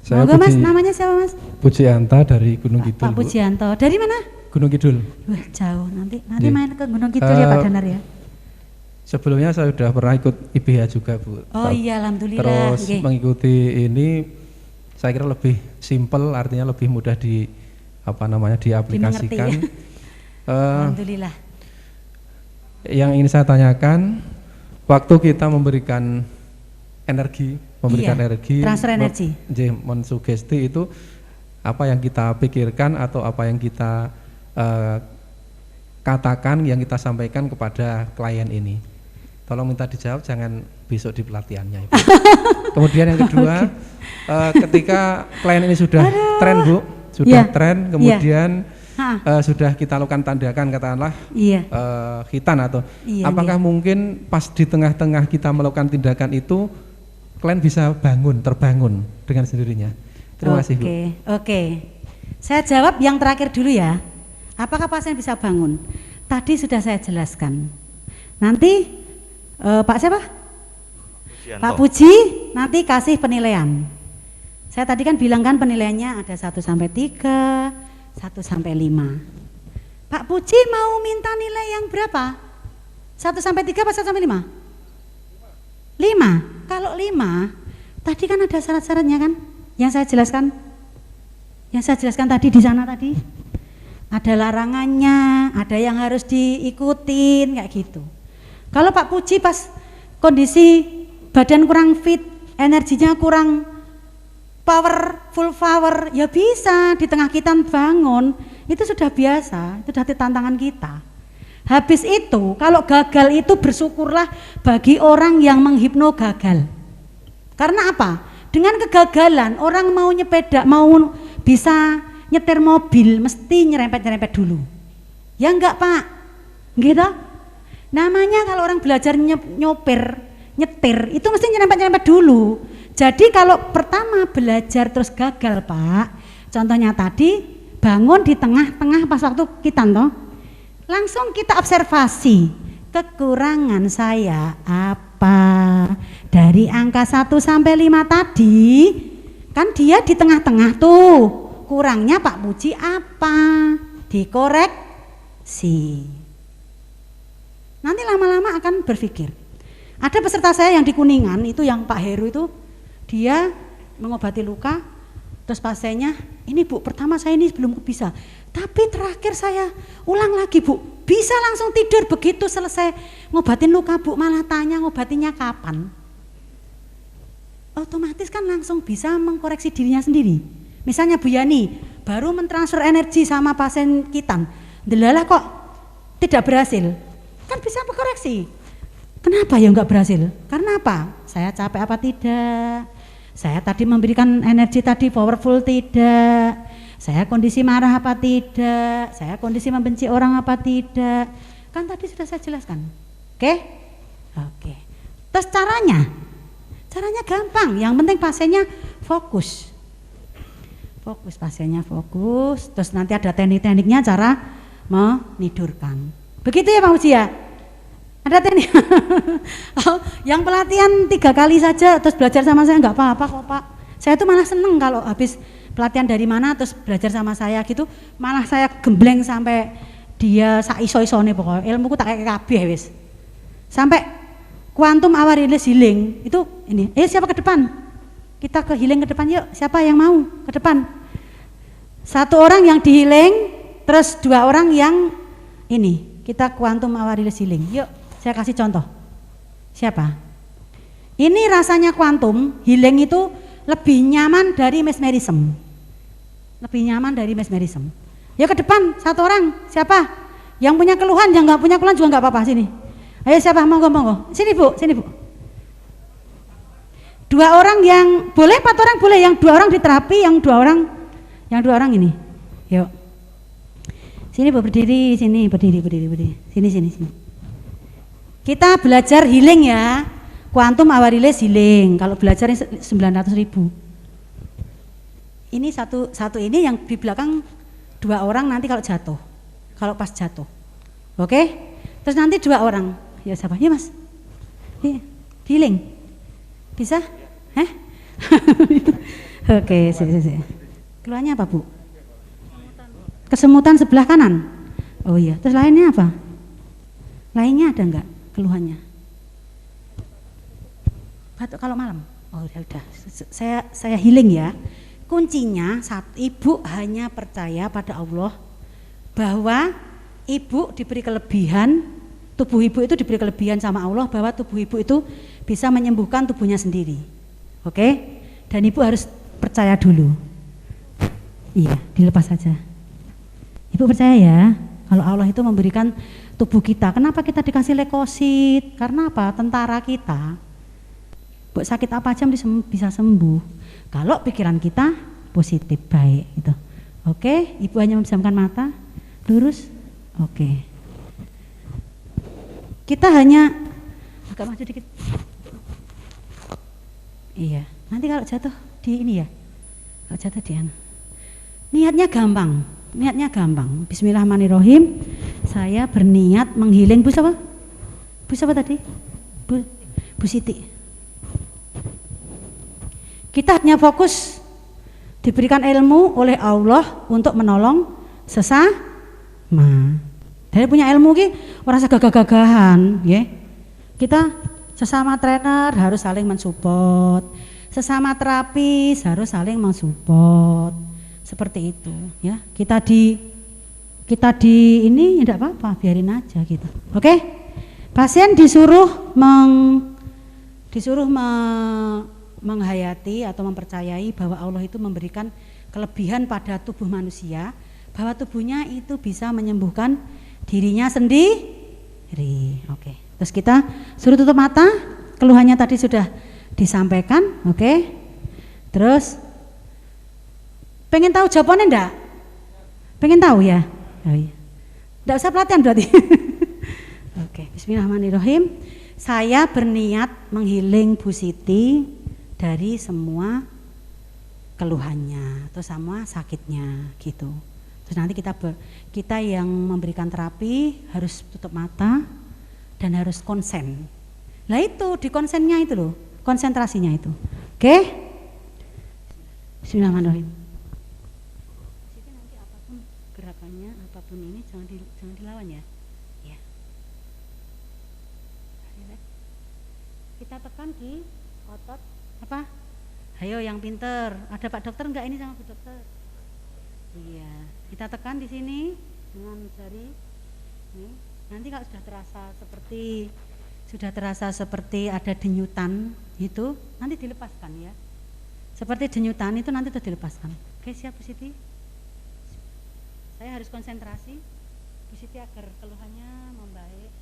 Saya Mas, namanya siapa Mas? Pujianta dari Gunung Kidul. Pak Pujianto. Dari mana? Gunung Kidul. Wah, jauh. Nanti main ke Gunung Kidul ya Pak Danar ya. Sebelumnya saya sudah pernah ikut IBH juga, Bu. Oh iya, alhamdulillah. Terus mengikuti ini saya kira lebih simpel, artinya lebih mudah diaplikasikan. Ya? Alhamdulillah. Yang ingin saya tanyakan, waktu kita memberikan energi, transfer energi, mensugesti itu apa yang kita pikirkan atau apa yang kita katakan, yang kita sampaikan kepada klien ini. Tolong minta dijawab, jangan besok di pelatihannya, Ibu. Kemudian yang kedua, ketika klien ini sudah tren, Bu, sudah tren, kemudian sudah kita lakukan tandakan, katakanlah khitan atau apakah mungkin pas di tengah-tengah kita melakukan tindakan itu klien bisa terbangun dengan sendirinya? Terima kasih, Bu. Oke. Saya jawab yang terakhir dulu ya. Apakah pasien bisa bangun? Tadi sudah saya jelaskan. Nanti Pak siapa? Pujianto. Pak Puji nanti kasih penilaian. Saya tadi kan bilang kan penilaiannya ada 1 sampai 3, 1 sampai 5. Pak Puji mau minta nilai yang berapa? 1 sampai 3 apa 1 sampai 5? 5. Kalau 5, tadi kan ada syarat-syaratnya kan? Yang saya jelaskan tadi di sana tadi. Ada larangannya, ada yang harus diikutin kayak gitu. Kalau Pak Puji pas kondisi badan kurang fit, energinya kurang full power, ya bisa di tengah kita bangun, itu sudah biasa, itu sudah tantangan kita. Habis itu, kalau gagal itu bersyukurlah bagi orang yang menghipno gagal. Karena apa? Dengan kegagalan, orang mau nyepeda, mau bisa nyetir mobil, mesti nyerempet-nyerempet dulu. Ya enggak Pak? Gitu? Namanya kalau orang belajar nyetir, itu mesti nyerempet-nyerempet dulu. Jadi kalau pertama belajar terus gagal Pak, contohnya tadi bangun di tengah-tengah pas waktu kita toh, langsung kita observasi kekurangan saya apa. Dari angka 1 sampai 5 tadi, kan dia di tengah-tengah tuh, kurangnya Pak Puji apa, dikoreksi. Nanti lama-lama akan berpikir. Ada peserta saya yang di Kuningan itu, yang Pak Heru itu, dia mengobati luka, terus pasiennya, ini Bu, pertama saya ini belum bisa, tapi terakhir saya ulang lagi Bu, bisa langsung tidur. Begitu selesai ngobatin luka Bu, malah tanya ngobatinya kapan. Otomatis kan langsung bisa mengkoreksi dirinya sendiri. Misalnya Bu Yani baru mentransfer energi sama pasien kita, delalah kok tidak berhasil, kan bisa mengkoreksi. Kenapa ya enggak berhasil? Karena apa? Saya capek apa tidak? Saya tadi memberikan energi tadi powerful tidak? Saya kondisi marah apa tidak? Saya kondisi membenci orang apa tidak? Kan tadi sudah saya jelaskan. Oke? Oke. Terus caranya gampang, yang penting pasiennya fokus. Fokus, pasiennya fokus, terus nanti ada teknik-tekniknya cara menidurkan. Begitu ya Pak Uji ya? Ada teknik. Yang pelatihan 3 kali saja terus belajar sama saya enggak apa-apa kok Pak. Saya tuh malah seneng kalau habis pelatihan dari mana terus belajar sama saya gitu, malah saya gembleng sampai dia sak iso-isone pokoknya. Ilmuku tak kayak kabeh wis. Sampai Quantum Awareness Healing itu ini. Siapa ke depan? Kita ke healing ke depan yuk. Siapa yang mau ke depan? 1 orang yang di healing, terus 2 orang yang ini. Kita Quantum Awareness Healing. Yuk, saya kasih contoh. Siapa? Ini rasanya quantum healing itu lebih nyaman dari mesmerism. Lebih nyaman dari mesmerism. Yuk ke depan 1 orang. Siapa? Yang punya keluhan, yang nggak punya keluhan juga nggak apa-apa, sini. Ayo siapa, monggo. Sini Bu. 2 orang yang boleh, 4 orang boleh, yang 2 orang diterapi, yang 2 orang ini. Yuk. Sini Bu, berdiri, sini, berdiri. Sini. Kita belajar healing ya. Quantum Awareness Healing. Kalau belajarnya 900.000. Ini satu ini yang di belakang 2 orang nanti kalau jatuh. Kalau pas jatuh. Oke? Terus nanti 2 orang. Ya siapa? Ya Mas. Healing. Bisa? Oke, sini. Keluarnya apa Bu? Kesemutan sebelah kanan. Oh iya. Terus lainnya apa? Lainnya ada enggak keluhannya? Batuk kalau malam. Oh udah. Saya healing ya. Kuncinya Ibu hanya percaya pada Allah bahwa Ibu diberi kelebihan, tubuh Ibu itu diberi kelebihan sama Allah, bahwa tubuh Ibu itu bisa menyembuhkan tubuhnya sendiri. Oke? Dan Ibu harus percaya dulu. Iya, dilepas saja. Ibu percaya ya, kalau Allah itu memberikan tubuh kita. Kenapa kita dikasih leukosit? Karena apa? Tentara kita. Buat sakit apa aja bisa sembuh. Kalau pikiran kita positif, baik gitu. Oke, Ibu hanya memejamkan mata, lurus. Oke. Kita hanya agak maju dikit. Iya, nanti kalau jatuh di ini ya. Kalau jatuh di anu. Niatnya gampang. Bismillahirrahmanirrahim. Saya berniat menghealing Bu siapa? Bu siapa tadi? Bu Siti. Kita hanya fokus diberikan ilmu oleh Allah untuk menolong sesama. Dari punya ilmu ki ora usah gagah-gagahan, nggih. Kita sesama trainer harus saling mensupport. Sesama terapis harus saling mensupport. Seperti itu, ya. Kita di ini tidak apa-apa, biarin aja gitu. Oke? Pasien disuruh menghayati atau mempercayai bahwa Allah itu memberikan kelebihan pada tubuh manusia, bahwa tubuhnya itu bisa menyembuhkan dirinya sendiri. Oke. Terus kita suruh tutup mata, keluhannya tadi sudah disampaikan, oke. Terus pengen tahu jawabannya enggak? Pengen tahu ya? Oh iya. Enggak usah pelatihan berarti. Oke, bismillahirrahmanirrahim. Saya berniat menghealing Bu Siti dari semua keluhannya atau sama sakitnya gitu. Terus nanti kita yang memberikan terapi harus tutup mata dan harus konsen. Lah itu di konsennya itu loh, konsentrasinya itu. Oke? Bismillahirrahmanirrahim. Jadi nanti apapun gerakannya, apapun ini jangan dilawan ya. Ya. Kita tekan di otot apa? Ayo yang pinter. Ada Pak Dokter enggak ini sama Bu Dokter? Iya. Kita tekan di sini dengan jari. Nih, nanti kalau sudah terasa seperti ada denyutan itu, nanti dilepaskan ya. Seperti denyutan itu nanti dilepaskan. Oke, siap Bu Siti? Saya harus konsentrasi Bu Siti agar keluhannya membaik.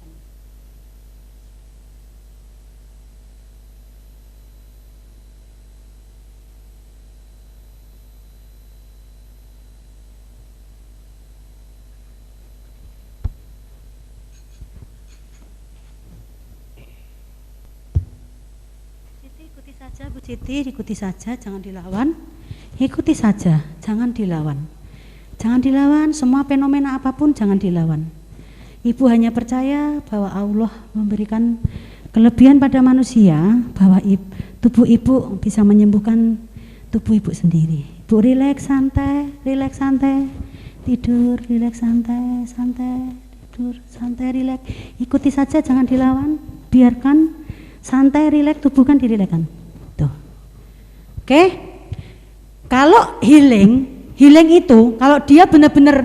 Bu Siti, ikuti saja, jangan dilawan. Ikuti saja, jangan dilawan. Jangan dilawan, semua fenomena apapun jangan dilawan. Ibu hanya percaya bahwa Allah memberikan kelebihan pada manusia, bahwa tubuh ibu bisa menyembuhkan tubuh ibu sendiri. Ibu rileks santai, tidur, rileks santai, tidur, santai, rileks. Ikuti saja, jangan dilawan, biarkan santai, rileks, tubuh kan dirilekkan. Oke, kalau healing itu kalau dia benar-benar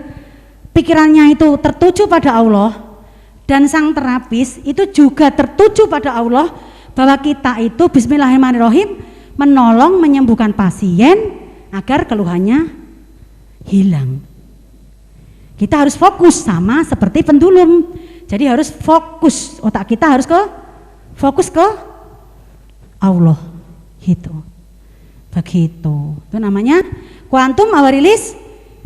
pikirannya itu tertuju pada Allah dan sang terapis itu juga tertuju pada Allah, bahwa kita itu bismillahirrahmanirrahim menolong menyembuhkan pasien agar keluhannya hilang. Kita harus fokus sama seperti pendulum. Jadi harus fokus, otak kita harus fokus ke Allah gitu. Begitu, itu namanya quantum awareness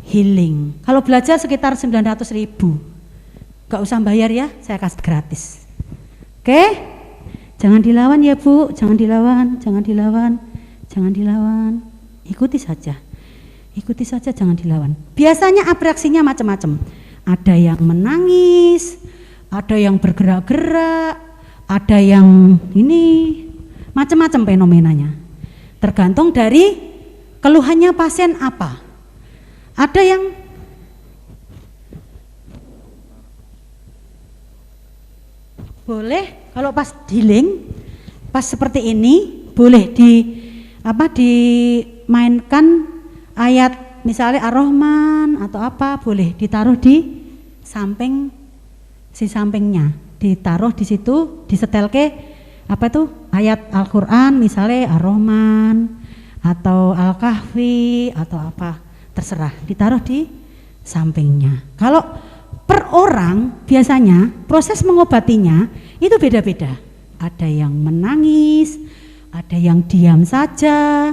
healing. Kalau belajar sekitar 900.000, gak usah bayar ya, saya kasih gratis. Oke, jangan dilawan ya Bu, jangan dilawan. Ikuti saja, jangan dilawan. Biasanya reaksinya macam-macam. Ada yang menangis, ada yang bergerak-gerak, ada yang ini, macam-macam fenomenanya. Tergantung dari keluhannya pasien apa. Ada yang boleh kalau pas healing, pas seperti ini boleh dimainkan ayat misalnya Ar-Rahman atau apa, boleh ditaruh di sampingnya, ditaruh di situ, disetelke apa itu ayat Al-Quran misalnya Ar-Rahman atau Al-Kahfi atau apa, terserah, ditaruh di sampingnya. Kalau per orang biasanya proses mengobatinya itu beda-beda. Ada yang menangis, ada yang diam saja,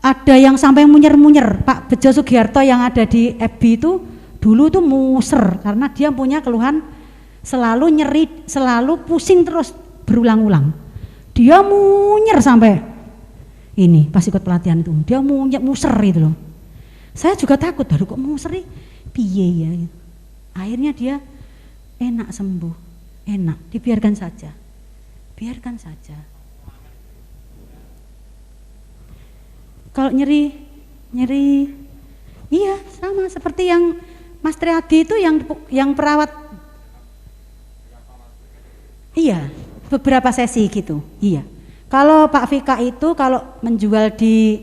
ada yang sampai munyer-munyer. Pak Bejo Sugiarto yang ada di FB itu dulu tuh muser karena dia punya keluhan selalu nyeri, selalu pusing terus berulang-ulang. Dia munyer sampai ini pas ikut pelatihan itu, dia muser itu loh. Saya juga takut, baru kok muser piye ya. Akhirnya dia enak sembuh, enak, biarkan saja. Kalau nyeri, iya sama seperti yang Mas Triadi itu yang perawat Iya, beberapa sesi gitu. Iya. Kalau Pak Vika itu kalau menjual di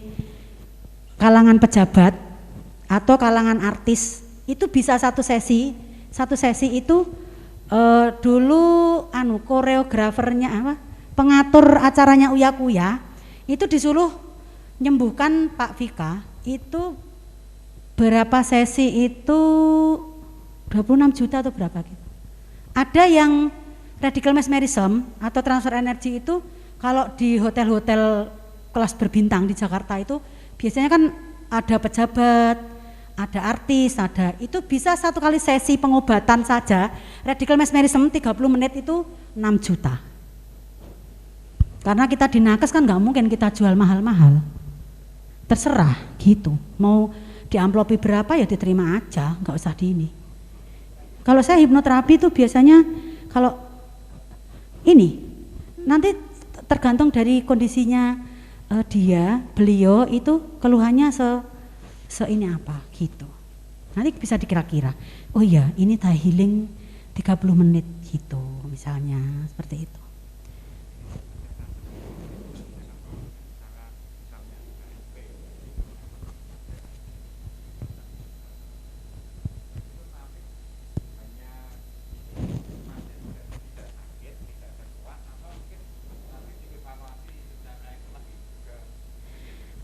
kalangan pejabat atau kalangan artis itu bisa satu sesi. Satu sesi itu dulu koreografernya apa? Pengatur acaranya Uya Kuya itu disuruh nyembuhkan Pak Vika itu berapa sesi itu 26 juta atau berapa gitu. Ada yang radical mesmerism atau transfer energi itu kalau di hotel-hotel kelas berbintang di Jakarta itu biasanya kan ada pejabat, ada artis, ada itu bisa satu kali sesi pengobatan saja radical mesmerism 30 menit itu 6 juta. Karena kita di nakes kan nggak mungkin kita jual mahal-mahal. Terserah gitu, mau diamplopi berapa ya diterima aja, nggak usah di ini. Kalau saya hipnoterapi itu biasanya kalau ini nanti tergantung dari kondisinya beliau itu keluhannya ini apa gitu. Nanti bisa dikira-kira. Oh iya, ini Thai healing 30 menit gitu misalnya seperti itu.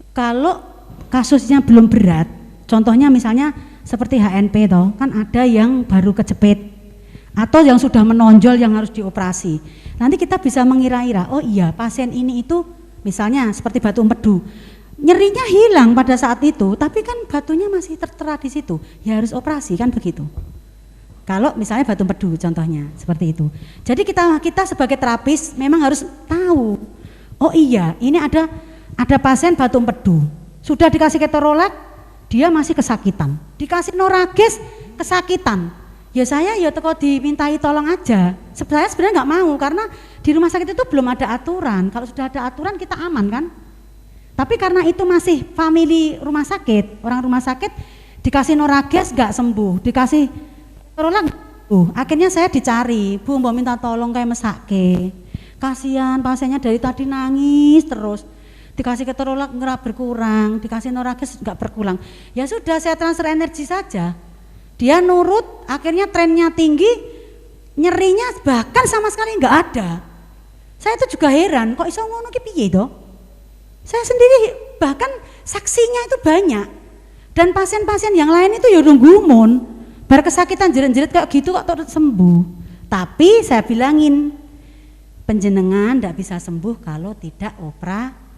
Kalau kasusnya belum berat, contohnya misalnya seperti HNP toh, kan ada yang baru kejepit atau yang sudah menonjol yang harus dioperasi. Nanti kita bisa mengira-ira, oh iya pasien ini itu misalnya seperti batu empedu, nyerinya hilang pada saat itu, tapi kan batunya masih tertera di situ, ya harus operasi kan begitu. Kalau misalnya batu empedu contohnya seperti itu. Jadi kita sebagai terapis memang harus tahu, oh iya ini ada pasien batu empedu, sudah dikasih ketorolak, dia masih kesakitan, dikasih norages kesakitan, ya saya ya teko dimintai tolong aja. Saya sebenarnya nggak mau karena di rumah sakit itu belum ada aturan. Kalau sudah ada aturan kita aman kan. Tapi karena itu masih family rumah sakit, orang rumah sakit dikasih norages nggak sembuh, dikasih ketorolak, akhirnya saya dicari, Bu mau minta tolong kayak mesake, kasihan pasiennya dari tadi nangis terus. Dikasih ketorolak nggak berkurang, dikasih norages nggak berkurang. Ya sudah saya transfer energi saja. Dia nurut, akhirnya trennya tinggi, nyerinya bahkan sama sekali nggak ada. Saya itu juga heran, kok iso ngono ki piye toh? Saya sendiri bahkan saksinya itu banyak. Dan pasien-pasien yang lain itu ya nunggumun, bar kesakitan jerit-jerit kayak gitu kok terus sembuh. Tapi saya bilangin, penjenengan nggak bisa sembuh kalau tidak operasi.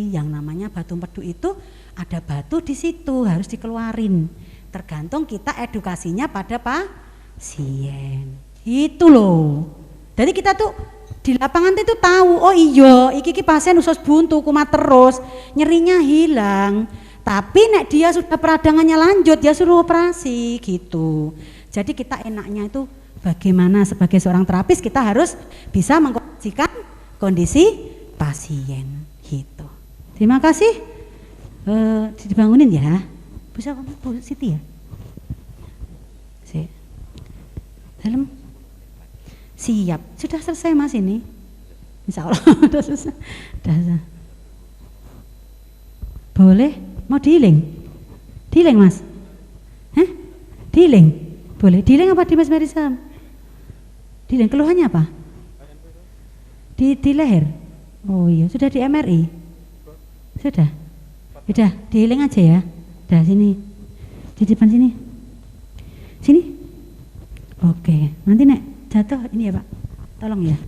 Yang namanya batu empedu itu ada batu di situ harus dikeluarin. Tergantung kita edukasinya pada pasien. Itu loh. Jadi kita tuh di lapangan itu tahu, oh iya, iki pasien usus buntu kumat terus, nyerinya hilang. Tapi nek dia sudah peradangannya lanjut, dia suruh operasi gitu. Jadi kita enaknya itu bagaimana sebagai seorang terapis kita harus bisa mengkondisikan kondisi pasien. Gitu. Terima kasih. Dibangunin ya. Bisa Bu Siti ya. Dalam. Siap. Sudah selesai Mas ini. Insya Allah sudah selesai. Sudah. Boleh? Mau dealing? Dealing Mas? Hah? Dealing? Boleh. Dealing apa di Mas Marisam? Dealing keluhannya apa? Di leher. Oh iya, sudah di MRI? Sudah? Sudah, di-healing aja ya. Dah sini, di depan sini. Sini? Oke, nanti nek jatuh ini ya Pak, tolong ya.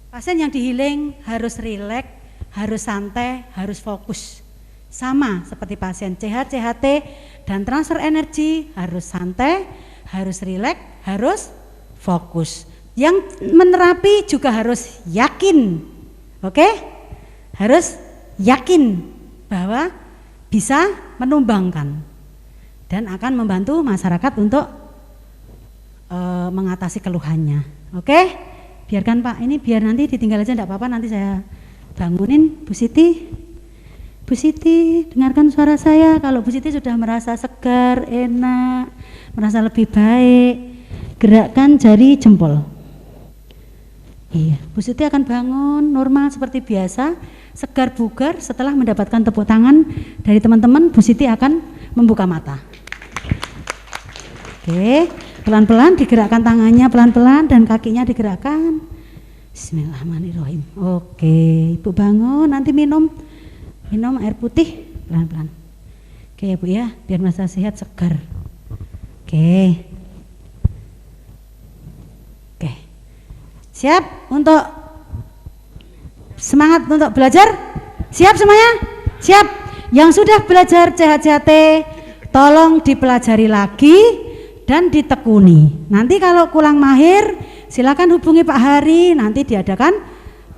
Pasien yang di-healing harus rileks, harus santai, harus fokus. Sama seperti pasien CH, CHT dan transfer energi, harus santai, harus rileks, harus fokus. Yang menerapi juga harus yakin. Oke? Harus yakin bahwa bisa menumbangkan dan akan membantu masyarakat untuk mengatasi keluhannya. Oke? Biarkan Pak, ini biar nanti ditinggal aja, enggak apa-apa, nanti saya bangunin. Bu Siti, Bu Siti, dengarkan suara saya. Kalau Bu Siti sudah merasa segar, enak, merasa lebih baik, gerakkan jari jempol. Iya, Bu Siti akan bangun normal seperti biasa, segar bugar. Setelah mendapatkan tepuk tangan dari teman-teman, Bu Siti akan membuka mata. Oke, pelan-pelan digerakkan tangannya, pelan-pelan, dan kakinya digerakkan. Bismillahirrahmanirrahim. Oke, Ibu bangun, nanti minum air putih pelan-pelan. Oke Bu ya, biar merasa sehat, segar. Oke. Oke. Siap untuk semangat untuk belajar? Siap semuanya? Siap. Yang sudah belajar CHCHT tolong dipelajari lagi dan ditekuni. Nanti kalau kurang mahir silakan hubungi Pak Hari, nanti diadakan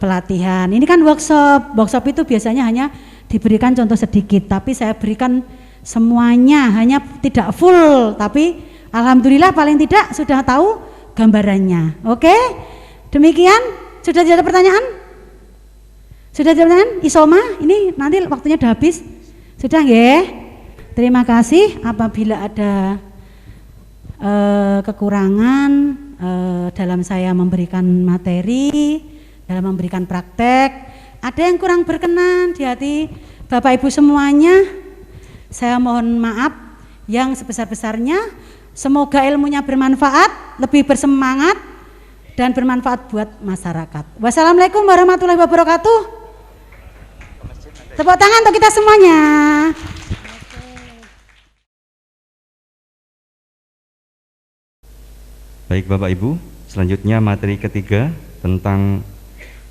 pelatihan. Ini kan workshop. Workshop itu biasanya hanya diberikan contoh sedikit, tapi saya berikan semuanya, hanya tidak full, tapi alhamdulillah paling tidak sudah tahu gambarannya. Oke? Demikian, sudah ada pertanyaan? Sudah ada pertanyaan? Isoma, ini nanti waktunya sudah habis. Sudah nggih? Terima kasih. Apabila ada kekurangan dalam saya memberikan materi, dalam memberikan praktek, ada yang kurang berkenan di hati Bapak Ibu semuanya, saya mohon maaf yang sebesar-besarnya. Semoga ilmunya bermanfaat, lebih bersemangat dan bermanfaat buat masyarakat. Wassalamualaikum warahmatullahi wabarakatuh. Tepuk tangan untuk kita semuanya. Baik Bapak Ibu, selanjutnya materi ketiga tentang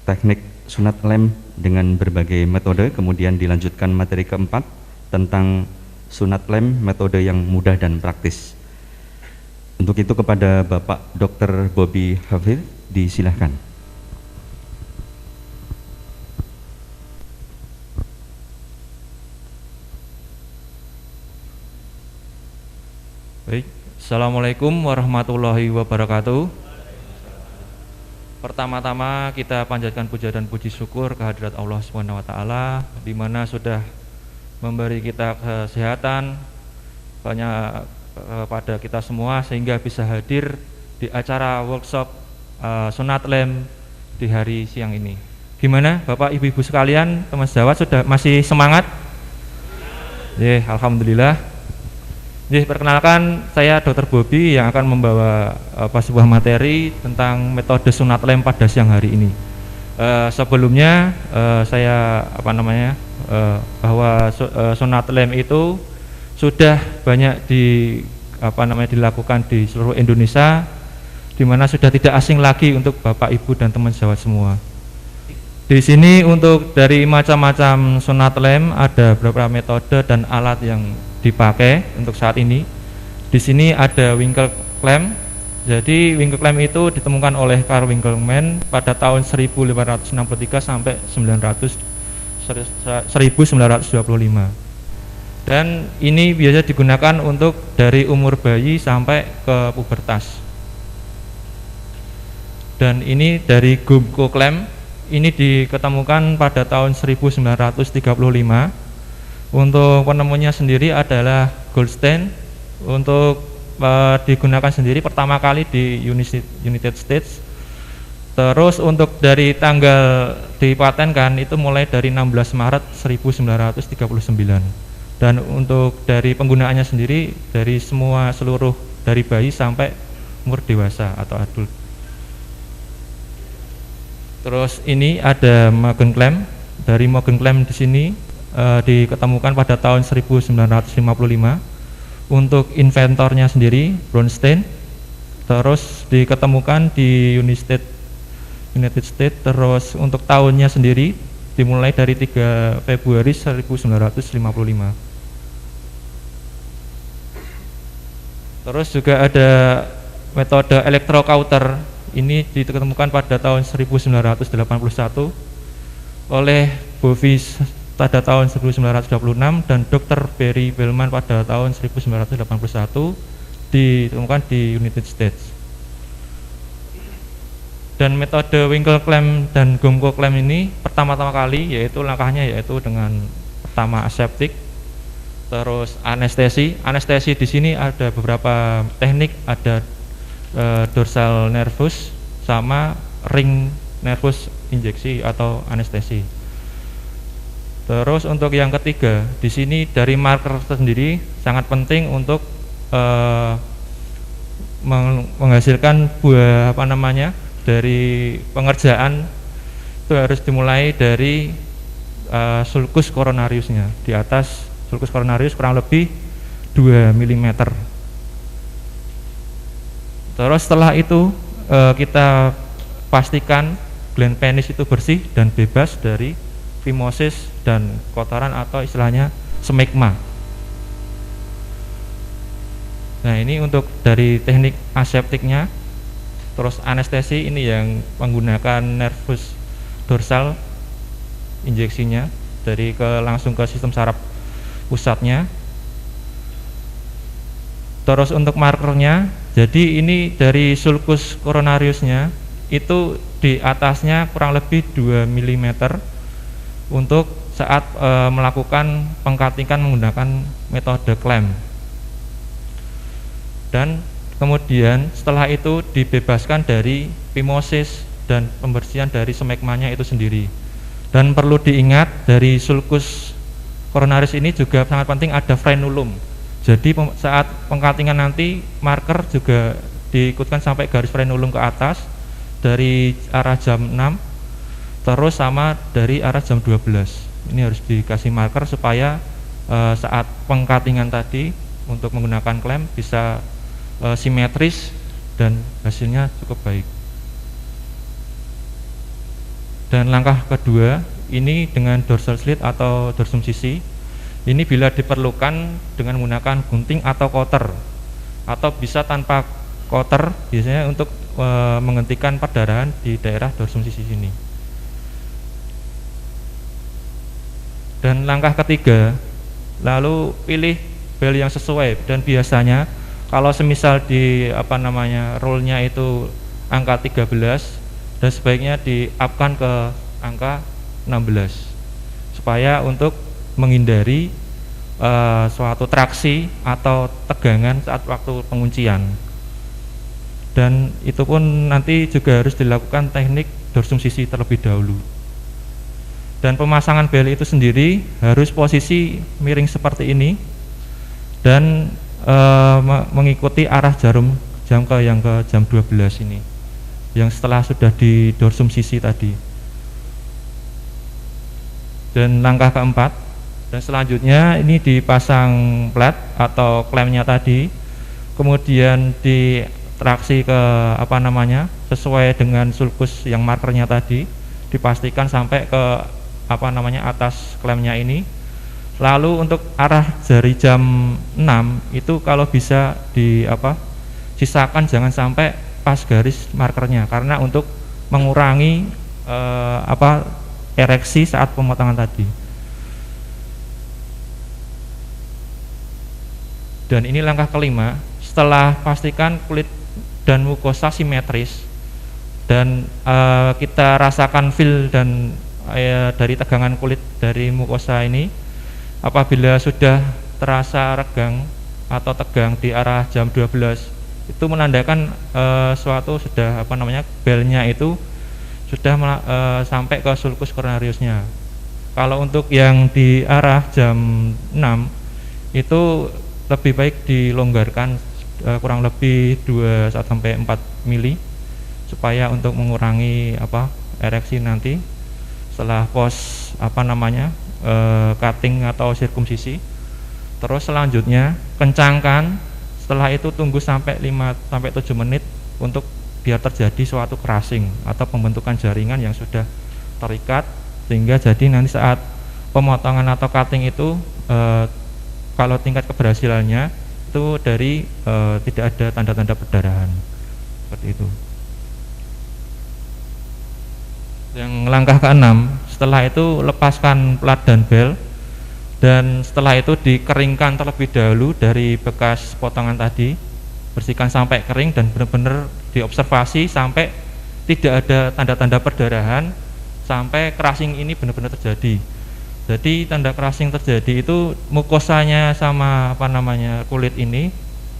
teknik sunat lem dengan berbagai metode, kemudian dilanjutkan materi keempat tentang sunat lem metode yang mudah dan praktis. Untuk itu kepada Bapak Dr. Bobby Hafid disilahkan. Baik, Assalamualaikum warahmatullahi wabarakatuh. Pertama-tama kita panjatkan puja dan puji syukur kehadirat Allah SWT, di mana sudah memberi kita kesehatan banyak pada kita semua sehingga bisa hadir di acara workshop sunat lem di hari siang ini. Gimana Bapak Ibu-ibu sekalian, teman sejawat sudah masih semangat? Ya, alhamdulillah. Perkenalkan, saya Dr. Bobby yang akan membawa sebuah materi tentang metode sunat lem pada siang hari ini. Sebelumnya saya bahwa sunat lem itu sudah banyak dilakukan di seluruh Indonesia, di mana sudah tidak asing lagi untuk Bapak Ibu dan teman sejawat semua. Di sini untuk dari macam-macam sunat lem ada beberapa metode dan alat yang dipakai untuk saat ini. Di sini ada Winkel clamp. Jadi Winkel clamp itu ditemukan oleh Carl Winkelmann pada tahun 1563 sampai 1925. Dan ini biasa digunakan untuk dari umur bayi sampai ke pubertas. Dan ini dari Gumko clamp, ini diketemukan pada tahun 1935. Untuk penemunya sendiri adalah Goldstein. Untuk digunakan sendiri pertama kali di United States. Terus untuk dari tanggal dipatenkan itu mulai dari 16 Maret 1939. Dan untuk dari penggunaannya sendiri dari seluruh dari bayi sampai umur dewasa atau adult. Terus ini ada Mogen clamp. Dari Mogen clamp di sini diketemukan pada tahun 1955. Untuk inventornya sendiri Bronstein. Terus diketemukan di United States. Terus untuk tahunnya sendiri dimulai dari 3 Februari 1955. Terus juga ada metode electrocauter, ini ditemukan pada tahun 1981 oleh Bovis pada tahun 1926 dan Dr. Barry Bellman pada tahun 1981 ditemukan di United States. Dan metode Winkle clamp dan Gomko clamp ini pertama-tama kali yaitu langkahnya yaitu dengan pertama aseptik, terus anestesi. Anestesi di sini ada beberapa teknik, ada dorsal nervus sama ring nervus injeksi atau anestesi. Terus untuk yang ketiga, di sini dari marker sendiri sangat penting untuk menghasilkan buah dari pengerjaan itu harus dimulai dari sulcus coronariusnya. Di atas sulcus coronarius kurang lebih 2 mm. Terus setelah itu kita pastikan gland penis itu bersih dan bebas dari fimosis dan kotoran atau istilahnya smegma. Nah, ini untuk dari teknik aseptiknya. Terus anestesi ini yang menggunakan nervus dorsal injeksinya langsung ke sistem saraf pusatnya. Terus untuk markernya, jadi ini dari sulcus coronariusnya itu di atasnya kurang lebih 2 mm untuk saat melakukan pengkatingan menggunakan metode clamp. Dan kemudian setelah itu dibebaskan dari fimosis dan pembersihan dari smegmanya itu sendiri. Dan perlu diingat dari sulcus coronaris ini juga sangat penting ada frenulum. Jadi saat pengkatingan nanti marker juga diikutkan sampai garis frenulum ke atas dari arah jam 6 terus sama dari arah jam 12. Ini harus dikasih marker supaya saat pengkatingan tadi untuk menggunakan clamp bisa simetris dan hasilnya cukup baik. Dan langkah kedua ini dengan dorsal slit atau dorsum sisi. Ini bila diperlukan dengan menggunakan gunting atau cutter, atau bisa tanpa cutter biasanya untuk menghentikan perdarahan di daerah dorsum sisi sini. Dan langkah ketiga, lalu pilih bel yang sesuai. Dan biasanya kalau semisal di rollnya itu angka 13 dan sebaiknya di-upkan ke angka 16 supaya untuk menghindari suatu traksi atau tegangan saat waktu penguncian. Dan itu pun nanti juga harus dilakukan teknik dorsum sisi terlebih dahulu. Dan pemasangan bel itu sendiri harus posisi miring seperti ini dan mengikuti arah jarum jam ke jam 12 ini yang setelah sudah di dorsum sisi tadi. Dan langkah keempat, dan selanjutnya ini dipasang plat atau klampnya tadi, kemudian ditraksi ke sesuai dengan sulcus yang markernya tadi, dipastikan sampai ke atas klampnya ini. Lalu untuk arah jari jam 6 itu kalau bisa sisakan jangan sampai pas garis markernya, karena untuk mengurangi ereksi saat pemotongan tadi. Dan ini langkah kelima, setelah pastikan kulit dan mukosa simetris dan kita rasakan feel dan dari tegangan kulit dari mukosa ini. Apabila sudah terasa regang atau tegang di arah jam 12, itu menandakan suatu sudah belnya itu sudah sampai ke sulcus coronariusnya. Kalau untuk yang di arah jam 6 itu lebih baik dilonggarkan kurang lebih 2 sampai 4 mili supaya untuk mengurangi ereksi nanti setelah pos cutting atau sirkumsisi. Terus selanjutnya kencangkan, setelah itu tunggu sampai 5 sampai 7 menit untuk biar terjadi suatu crashing atau pembentukan jaringan yang sudah terikat, sehingga jadi nanti saat pemotongan atau cutting itu kalau tingkat keberhasilannya itu dari tidak ada tanda-tanda perdarahan seperti itu. Yang langkah ke-6, setelah itu lepaskan plat dan bel, dan setelah itu dikeringkan terlebih dahulu dari bekas potongan tadi, bersihkan sampai kering dan benar-benar diobservasi sampai tidak ada tanda-tanda perdarahan, sampai crashing ini benar-benar terjadi. Jadi tanda crashing terjadi itu mukosanya sama kulit ini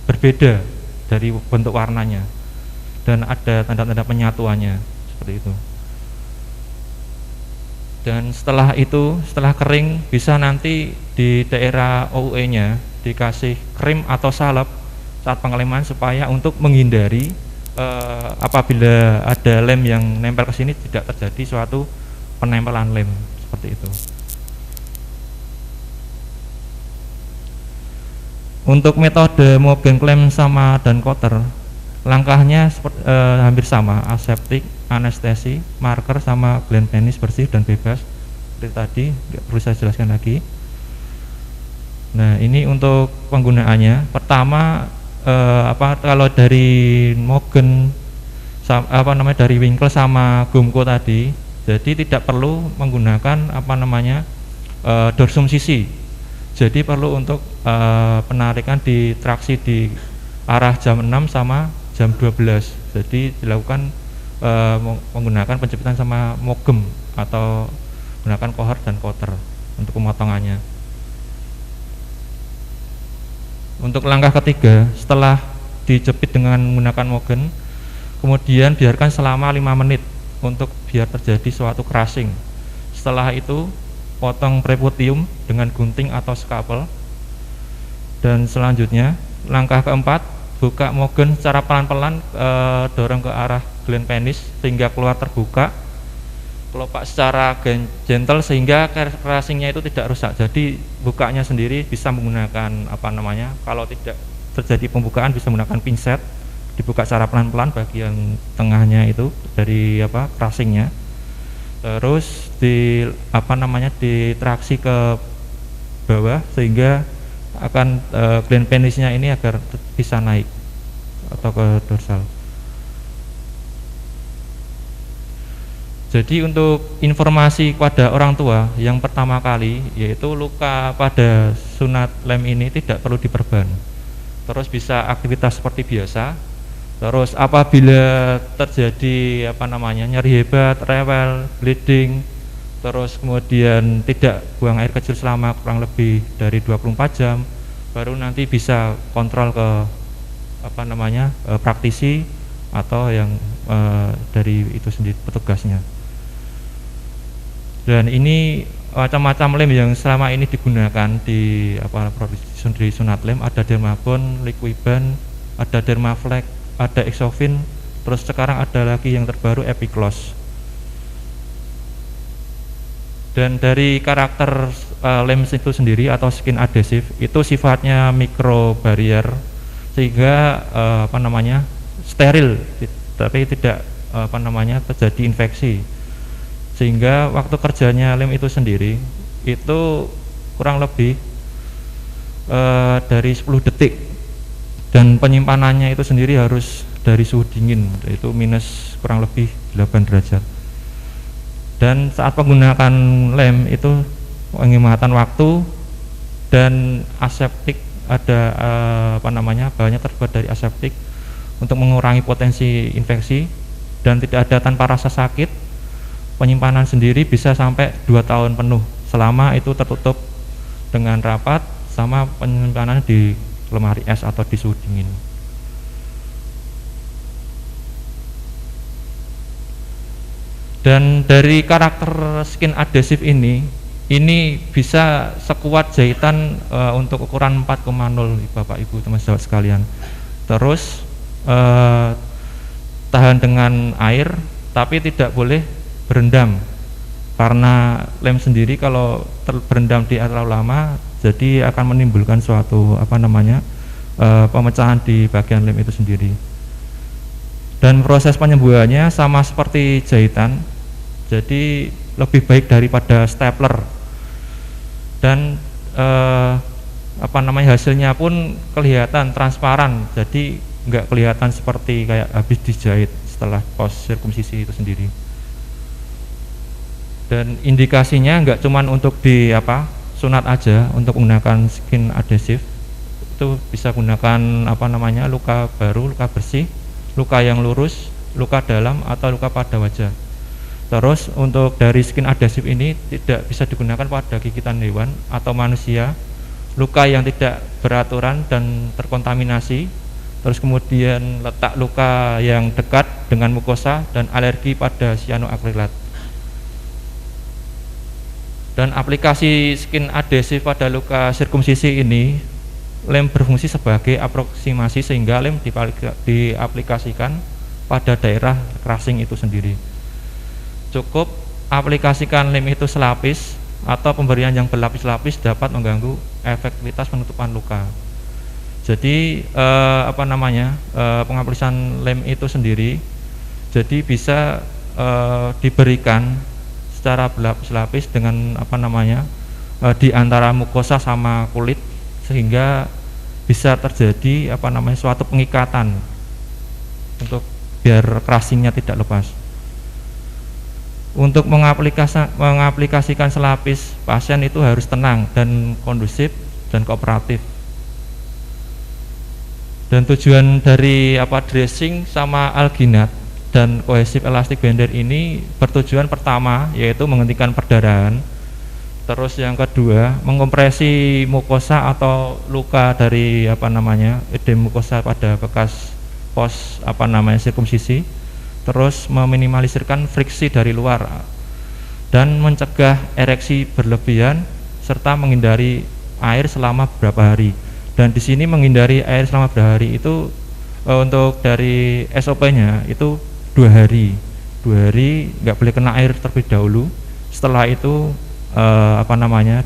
berbeda dari bentuk warnanya dan ada tanda-tanda penyatuannya seperti itu. Dan setelah itu, setelah kering, bisa nanti di daerah OUE-nya dikasih krim atau salep saat pengeleman supaya untuk menghindari apabila ada lem yang nempel ke sini tidak terjadi suatu penempelan lem seperti itu. Untuk metode Mogen klem sama dan coater, langkahnya hampir sama, aseptik, anestesi, marker sama Glen penis bersih dan bebas seperti tadi, nggak perlu saya jelaskan lagi. Nah, ini untuk penggunaannya. Pertama kalau dari Mogen dari Winkle sama Gumco tadi, jadi tidak perlu menggunakan dorsum sisi. Jadi perlu untuk penarikan di traksi di arah jam 6 sama jam 12. Jadi dilakukan menggunakan penjepitan sama mogem atau menggunakan kohor dan coater untuk pemotongannya. Untuk langkah ketiga, setelah dijepit dengan menggunakan mogen, kemudian biarkan selama 5 menit untuk biar terjadi suatu crashing. Setelah itu potong preputium dengan gunting atau scalpel. Dan selanjutnya langkah keempat, buka mogen secara pelan-pelan, dorong ke arah Glen penis sehingga keluar terbuka, kelopak secara gentle sehingga crashingnya itu tidak rusak. Jadi bukanya sendiri bisa menggunakan kalau tidak terjadi pembukaan bisa menggunakan pinset, dibuka secara pelan-pelan bagian tengahnya itu dari crashingnya. Terus ditraksi ke bawah sehingga akan Glen penisnya ini agar bisa naik atau ke dorsal. Jadi untuk informasi kepada orang tua yang pertama kali, yaitu luka pada sunat lem ini tidak perlu diperban, terus bisa aktivitas seperti biasa. Terus apabila terjadi nyeri hebat, rewel, bleeding, terus kemudian tidak buang air kecil selama kurang lebih dari 24 jam, baru nanti bisa kontrol ke praktisi atau yang dari itu sendiri petugasnya. Dan ini macam-macam lem yang selama ini digunakan di produksi sunat lem, ada Dermabond, Liquiban, ada Dermaflex, ada Exovin, terus sekarang ada lagi yang terbaru Epicloss. Dan dari karakter lem itu sendiri atau skin adhesive itu sifatnya micro barrier sehingga steril, tapi tidak terjadi infeksi, sehingga waktu kerjanya lem itu sendiri itu kurang lebih dari 10 detik, dan penyimpanannya itu sendiri harus dari suhu dingin, yaitu minus kurang lebih 8 derajat. Dan saat menggunakan lem itu penghematan waktu, dan aseptik ada bahannya terbuat dari aseptik untuk mengurangi potensi infeksi dan tidak ada tanpa rasa sakit. Penyimpanan sendiri bisa sampai 2 tahun penuh selama itu tertutup dengan rapat, sama penyimpanan di lemari es atau di suhu dingin. Dan dari karakter skin adhesive ini bisa sekuat jahitan untuk ukuran 4,0 Bapak Ibu teman sahabat sekalian. Terus tahan dengan air, tapi tidak boleh berendam, karena lem sendiri kalau berendam di air terlalu lama jadi akan menimbulkan suatu pemecahan di bagian lem itu sendiri. Dan proses penyembuhannya sama seperti jahitan, jadi lebih baik daripada stapler. Dan hasilnya pun kelihatan transparan, jadi nggak kelihatan seperti kayak habis dijahit setelah post sirkumsisi itu sendiri. Dan indikasinya nggak cuman untuk di sunat aja, untuk menggunakan skin adhesive itu bisa gunakan luka baru, luka bersih, luka yang lurus, luka dalam, atau luka pada wajah. Terus untuk dari skin adhesive ini tidak bisa digunakan pada gigitan hewan atau manusia, luka yang tidak beraturan dan terkontaminasi, terus kemudian letak luka yang dekat dengan mukosa dan alergi pada cyanoacrylat. Dan aplikasi skin adhesive pada luka sirkumsisi ini, lem berfungsi sebagai aproksimasi sehingga lem diaplikasikan pada daerah crushing itu sendiri. Cukup aplikasikan lem itu selapis atau pemberian yang berlapis-lapis dapat mengganggu efektivitas penutupan luka. Jadi pengaplisan lem itu sendiri jadi bisa diberikan secara berlapis-lapis dengan di antara mukosa sama kulit, sehingga bisa terjadi suatu pengikatan untuk biar crushingnya tidak lepas. Untuk mengaplikasikan selapis, pasien itu harus tenang dan kondusif dan kooperatif. Dan tujuan dari dressing sama alginat dan kohesif elastic bander ini bertujuan pertama yaitu menghentikan perdarahan. Terus yang kedua, mengkompresi mukosa atau luka dari edem mukosa pada bekas pos sirkumsisi, terus meminimalisirkan friksi dari luar dan mencegah ereksi berlebihan serta menghindari air selama beberapa hari. Dan di sini menghindari air selama beberapa hari itu untuk dari SOP-nya itu 2 hari. 2 hari nggak boleh kena air terlebih dahulu. Setelah itu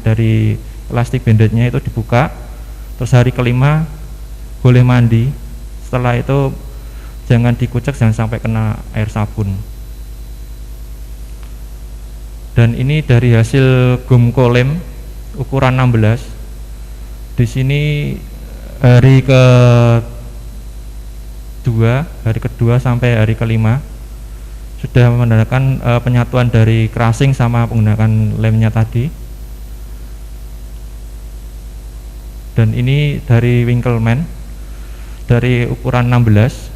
dari elastic bandernya itu dibuka, terus hari kelima boleh mandi. Setelah itu jangan dikucek, jangan sampai kena air sabun. Dan ini dari hasil Gumco lem ukuran 16. Di sini hari kedua sampai hari kelima sudah menandakan penyatuan dari crushing sama penggunaan lemnya tadi. Dan ini dari Winkleman dari ukuran 16.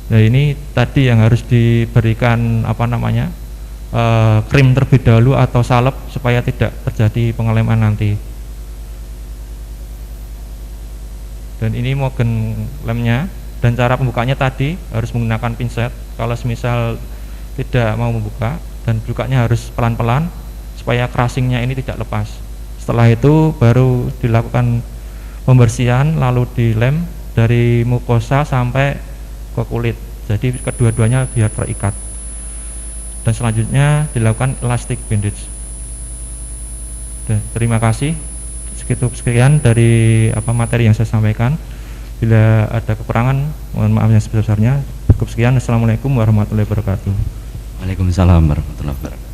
Nah, ini tadi yang harus diberikan krim terlebih dahulu atau salep supaya tidak terjadi pengeleman nanti. Dan ini mogen lemnya, dan cara pembukanya tadi harus menggunakan pinset. Kalau semisal tidak mau membuka, dan bukanya harus pelan-pelan supaya crushingnya ini tidak lepas. Setelah itu baru dilakukan pembersihan, lalu dilem dari mukosa sampai ke kulit, jadi kedua-duanya biar terikat. Dan selanjutnya dilakukan elastic bandage. Dan terima kasih. Sekian dari materi yang saya sampaikan. Bila ada kekurangan, mohon maaf yang sebesar-besarnya. Cukup sekian. Assalamualaikum warahmatullahi wabarakatuh. Waalaikumsalam warahmatullahi wabarakatuh.